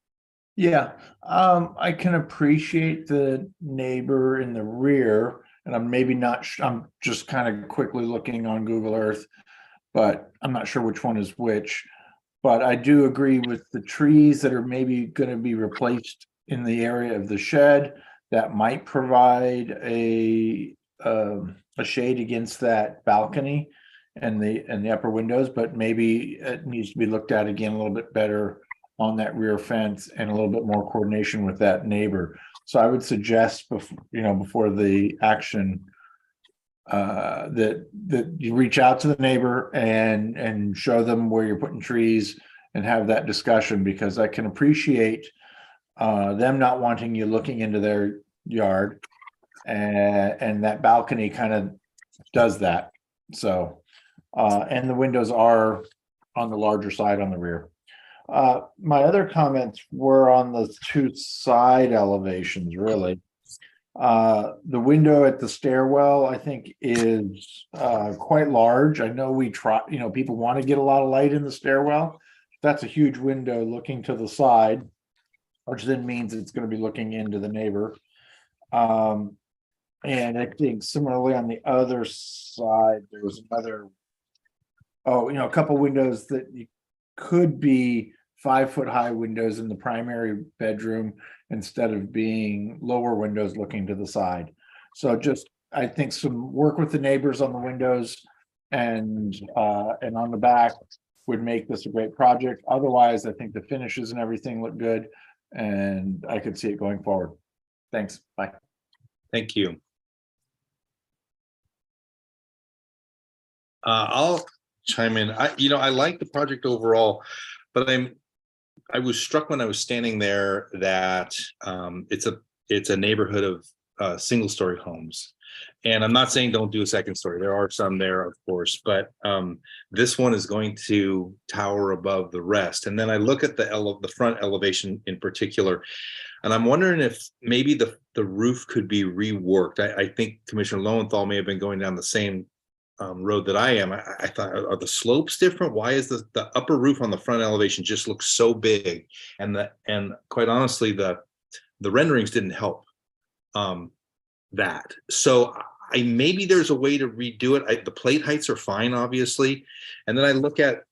E: Yeah, I can appreciate the neighbor in the rear, and I'm maybe not, I'm just kind of quickly looking on Google Earth, but I'm not sure which one is which. But I do agree with the trees that are maybe going to be replaced in the area of the shed that might provide a shade against that balcony and the upper windows, but maybe it needs to be looked at again a little bit better on that rear fence and a little bit more coordination with that neighbor. So I would suggest before the action that you reach out to the neighbor and show them where you're putting trees and have that discussion, because I can appreciate them not wanting you looking into their yard, and that balcony kind of does that. So and the windows are on the larger side on the rear. My other comments were on the 2 side elevations, really. The window at the stairwell, I think, is quite large. I know people want to get a lot of light in the stairwell. That's a huge window looking to the side, which then means it's going to be looking into the neighbor. And I think similarly on the other side, there was another, a couple windows that could be 5-foot high windows in the primary bedroom instead of being lower windows looking to the side. So I think some work with the neighbors on the windows and on the back would make this a great project. Otherwise, I think the finishes and everything look good and I could see it going forward. Thanks. Bye.
B: Thank you. I'll chime in. I like the project overall, but I was struck when I was standing there that it's a neighborhood of single-story homes. And I'm not saying don't do a second story. There are some there, of course, but this one is going to tower above the rest. And then I look at the front elevation in particular, and I'm wondering if maybe the roof could be reworked. I think Commissioner Lowenthal may have been going down the same road that I am. I thought, are the slopes different? Why is the upper roof on the front elevation just looks so big? And quite honestly, the renderings didn't help that. So maybe there's a way to redo it. The plate heights are fine, obviously. And then I look at,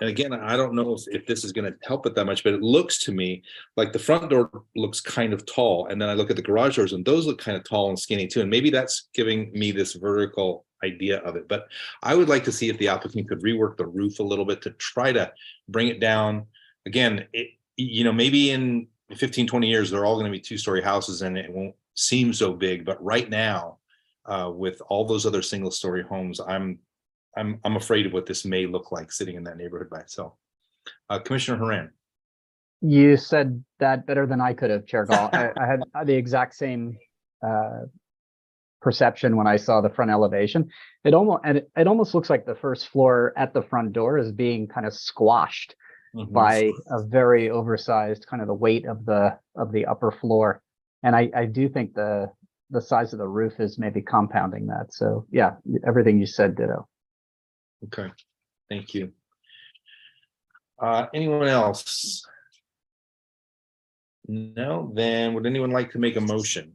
B: and again, I don't know if this is going to help it that much, but it looks to me like the front door looks kind of tall. And then I look at the garage doors and those look kind of tall and skinny too. And maybe that's giving me this vertical idea of it. But I would like to see if the applicant could rework the roof a little bit to try to bring it down. Again, maybe in 15, 20 years, they're all going to be 2-story houses and it won't seem so big. But right now, with all those other single-story homes, I'm afraid of what this may look like sitting in that neighborhood by itself. Commissioner Haran.
L: You said that better than I could have, Chair Gall. I had the exact same perception when I saw the front elevation. It almost looks like the first floor at the front door is being kind of squashed by a very oversized kind of the weight of the upper floor. And I do think the size of the roof is maybe compounding that. So yeah, everything you said, ditto.
B: Okay, thank you. Anyone else? No, then would anyone like to make a motion?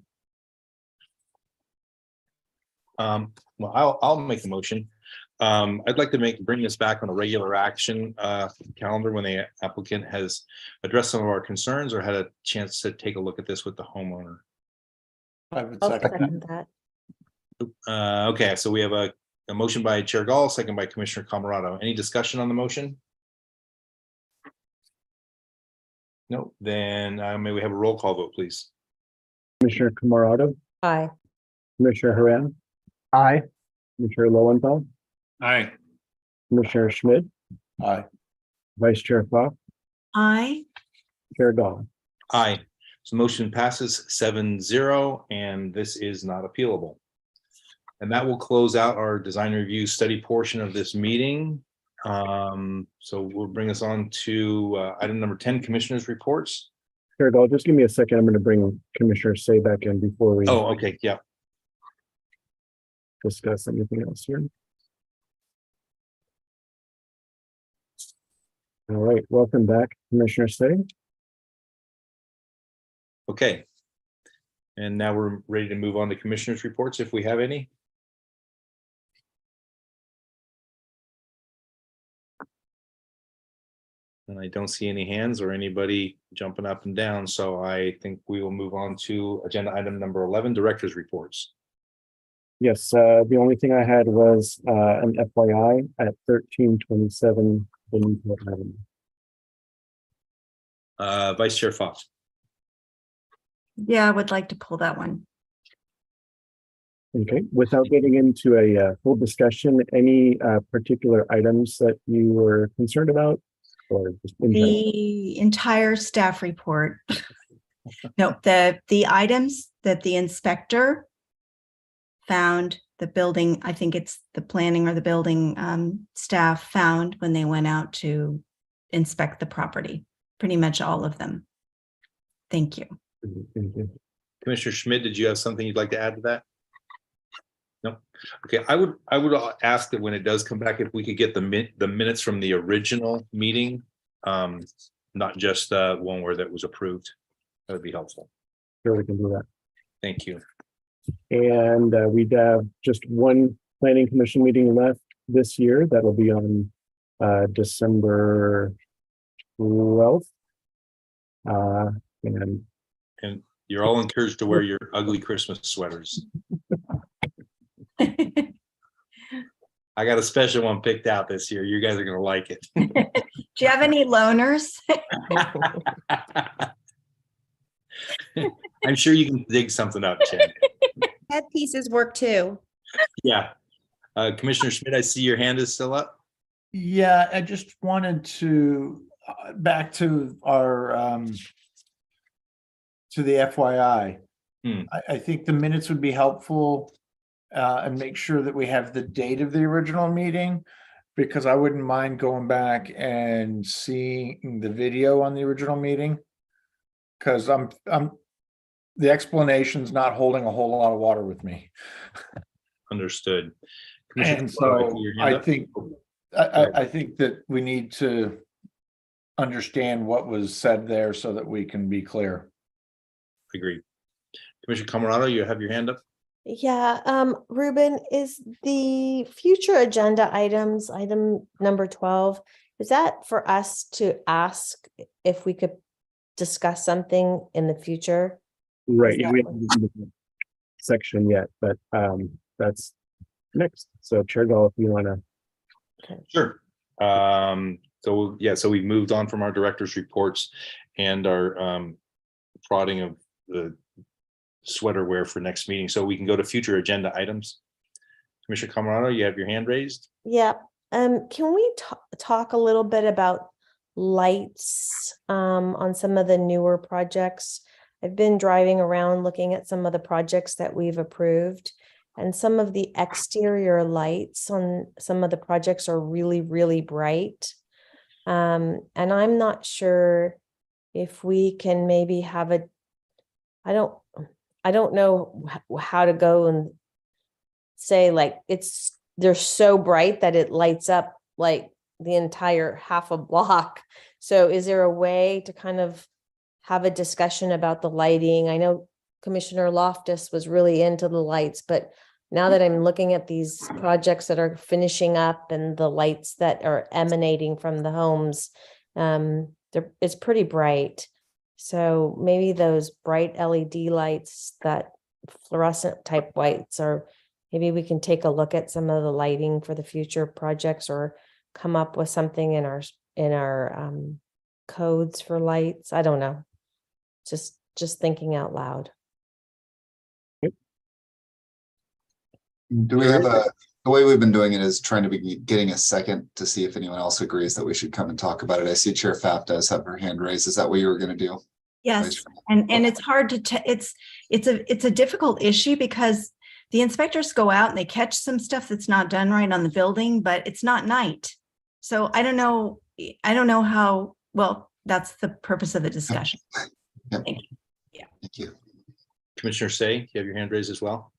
B: Well, I'll make a motion. I'd like to bring this back on a regular action calendar when the applicant has addressed some of our concerns or had a chance to take a look at this with the homeowner.
E: I would
K: I'll
E: second
K: second that.
B: Okay, so we have a motion by Chair Gall, second by Commissioner Camerado. Any discussion on the motion? No, then may we have a roll call vote, please?
A: Commissioner Camerado,
K: Aye.
A: Commissioner Haran,
L: Aye.
A: Commissioner Lowenthal,
Q: Aye.
A: Commissioner Schmidt,
E: Aye.
A: Vice Chair Fox,
G: Aye.
A: Chair Gall.
B: Aye. So motion passes 7-0, and this is not appealable. And that will close out our design review study portion of this meeting. So we'll bring us on to item number 10, Commissioners' Reports.
A: Chair Gall, just give me a second. I'm going to bring Commissioner Say back in before we
B: Oh, okay, yeah.
A: discuss anything else here. All right, welcome back, Commissioner Say.
B: Okay. And now we're ready to move on to Commissioners' Reports if we have any. And I don't see any hands or anybody jumping up and down, so I think we will move on to agenda item number 11, Directors' Reports.
A: Yes, the only thing I had was an FYI at 1327 Benito Avenue.
B: Vice Chair Fox.
G: Yeah, I would like to pull that one.
A: Okay, without getting into a full discussion, any particular items that you were concerned about? Or just in general?
G: The entire staff report. No, the items that the inspector found, the building, I think it's the planning or the building staff found when they went out to inspect the property, pretty much all of them. Thank you.
A: Thank you.
B: Commissioner Schmidt, did you have something you'd like to add to that? No. Okay, I would ask that when it does come back, if we could get the minutes from the original meeting, not just the one where that was approved. That would be helpful.
A: Sure, we can do that.
B: Thank you.
A: And we'd have just one planning commission meeting left this year. That'll be on December 12th.
B: And you're all encouraged to wear your ugly Christmas sweaters. I got a special one picked out this year. You guys are going to like it.
G: Do you have any loaners?
B: I'm sure you can dig something up, Chad.
C: Headpieces work too.
B: Yeah. Commissioner Schmidt, I see your hand is still up.
E: Yeah, I just wanted to back to our to the FYI. I think the minutes would be helpful and make sure that we have the date of the original meeting, because I wouldn't mind going back and seeing the video on the original meeting, because I'm the explanation's not holding a whole lot of water with me.
B: Understood.
E: And so I think I think that we need to understand what was said there so that we can be clear.
B: Agreed. Commissioner Camerado, you have your hand up.
K: Yeah, Ruben, is the future agenda items, item number 12, is that for us to ask if we could discuss something in the future?
A: Right. We haven't done the section yet, but that's next. So Chair Gall, if you want to.
B: Sure. So yeah, so we've moved on from our director's reports and our prodding of the sweater wear for next meeting. So we can go to future agenda items. Commissioner Camerado, you have your hand raised.
K: Yeah. Can we talk a little bit about lights on some of the newer projects? I've been driving around looking at some of the projects that we've approved, and some of the exterior lights on some of the projects are really, really bright. And I'm not sure if we can maybe have a, I don't know how to go and say like, they're so bright that it lights up like the entire half a block. So is there a way to kind of have a discussion about the lighting? I know Commissioner Loftus was really into the lights, but now that I'm looking at these projects that are finishing up and the lights that are emanating from the homes, it's pretty bright. So maybe those bright LED lights, that fluorescent type lights, or maybe we can take a look at some of the lighting for the future projects, or come up with something in our codes for lights. I don't know. Just thinking out loud.
M: Do we have the way we've been doing it is trying to be getting a second to see if anyone else agrees that we should come and talk about it. I see Chair Pfaff does have her hand raised. Is that what you were going to do?
G: Yes, and it's hard to it's a difficult issue because the inspectors go out and they catch some stuff that's not done right on the building, but it's not night. So I don't know how well. That's the purpose of the discussion.
M: Yep.
G: Thank you. Yeah.
M: Thank you.
B: Commissioner Say, you have your hand raised as well.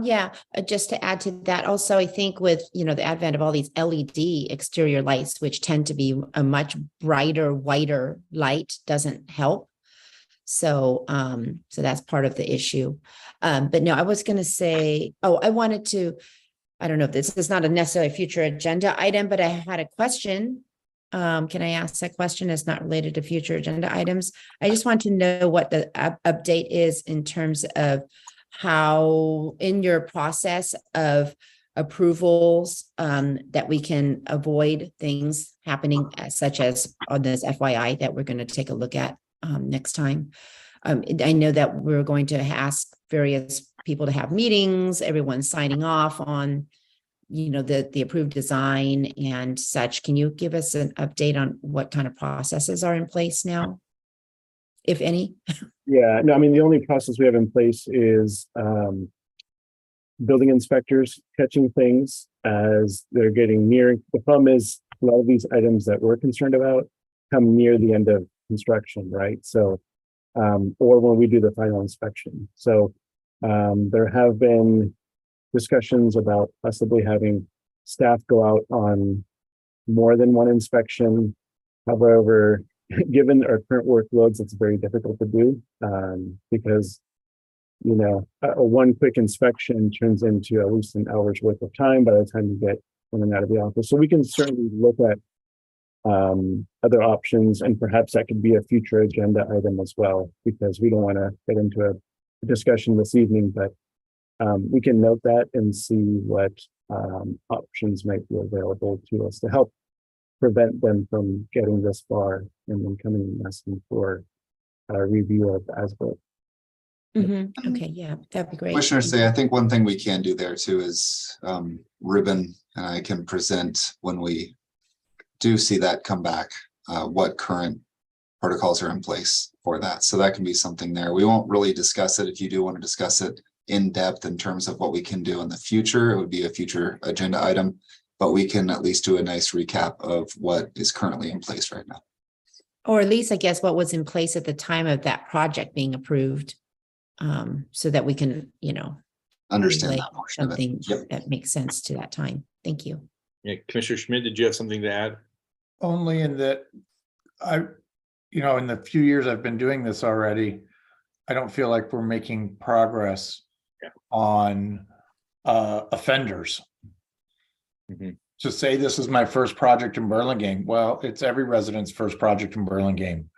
C: Yeah, just to add to that, also, I think with, the advent of all these LED exterior lights, which tend to be a much brighter, whiter light, doesn't help. So, so that's part of the issue. But no, I was going to say, I wanted to, I don't know if this is not a necessarily future agenda item, but I had a question. Can I ask that question? It's not related to future agenda items. I just want to know what the update is in terms of how in your process of approvals that we can avoid things happening such as on this FYI that we're going to take a look at next time. I know that we're going to ask various people to have meetings, everyone signing off on the approved design and such. Can you give us an update on what kind of processes are in place now, if any?
A: Yeah, no, I mean, the only process we have in place is building inspectors catching things as they're getting near. The problem is a lot of these items that we're concerned about come near the end of construction, right? So, or when we do the final inspection. So there have been discussions about possibly having staff go out on more than one inspection. However, given our current workloads, it's very difficult to do because, a one quick inspection turns into at least an hour's worth of time by the time you get in and out of the office. So we can certainly look at other options, and perhaps that could be a future agenda item as well, because we don't want to get into a discussion this evening, but we can note that and see what options might be available to us to help prevent them from getting this far and then coming and asking for a review of as-built.
C: Okay, yeah, that'd be great.
M: Commissioner Say, I think one thing we can do there too is Ruben and I can present when we do see that come back, what current protocols are in place for that. So that can be something there. We won't really discuss it. If you do want to discuss it in depth in terms of what we can do in the future, it would be a future agenda item, but we can at least do a nice recap of what is currently in place right now.
C: Or at least, I guess, what was in place at the time of that project being approved, so that we can,
M: understand
C: relate
M: that portion of it.
C: something
M: Yep.
C: that makes sense to that time. Thank you.
B: Yeah, Commissioner Schmidt, did you have something to add?
E: Only in that in the few years I've been doing this already, I don't feel like we're making progress on offenders. To say this is my first project in Burlingame, well, it's every resident's first project in Burlingame.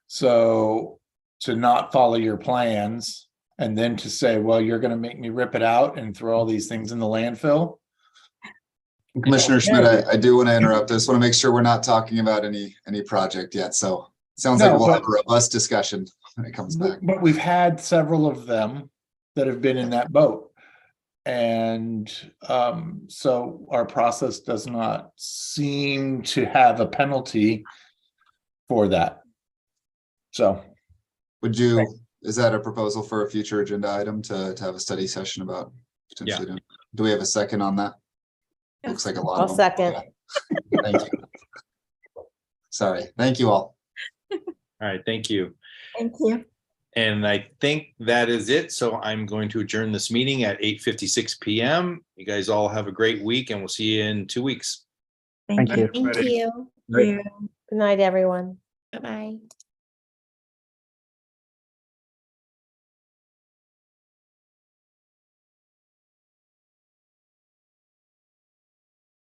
E: So to not follow your plans and then to say, well, you're going to make me rip it out and throw all these things in the landfill.
M: Commissioner Schmidt, I do want to interrupt. I just want to make sure we're not talking about any project yet. So it sounds like we'll have a robust discussion when it comes back.
E: But we've had several of them that have been in that boat. And so our process does not seem to have a penalty for that. So
M: is that a proposal for a future agenda item to have a study session about potentially doing? Do we have a second on that? Looks like a lot.
K: I'll second.
M: Thank you. Sorry. Thank you all.
B: All right, thank you.
G: Thank you.
B: And I think that is it. So I'm going to adjourn this meeting at 8:56 PM. You guys all have a great week and we'll see you in 2 weeks.
L: Thank you.
C: Thank you.
K: Good night, everyone.
C: Bye-bye.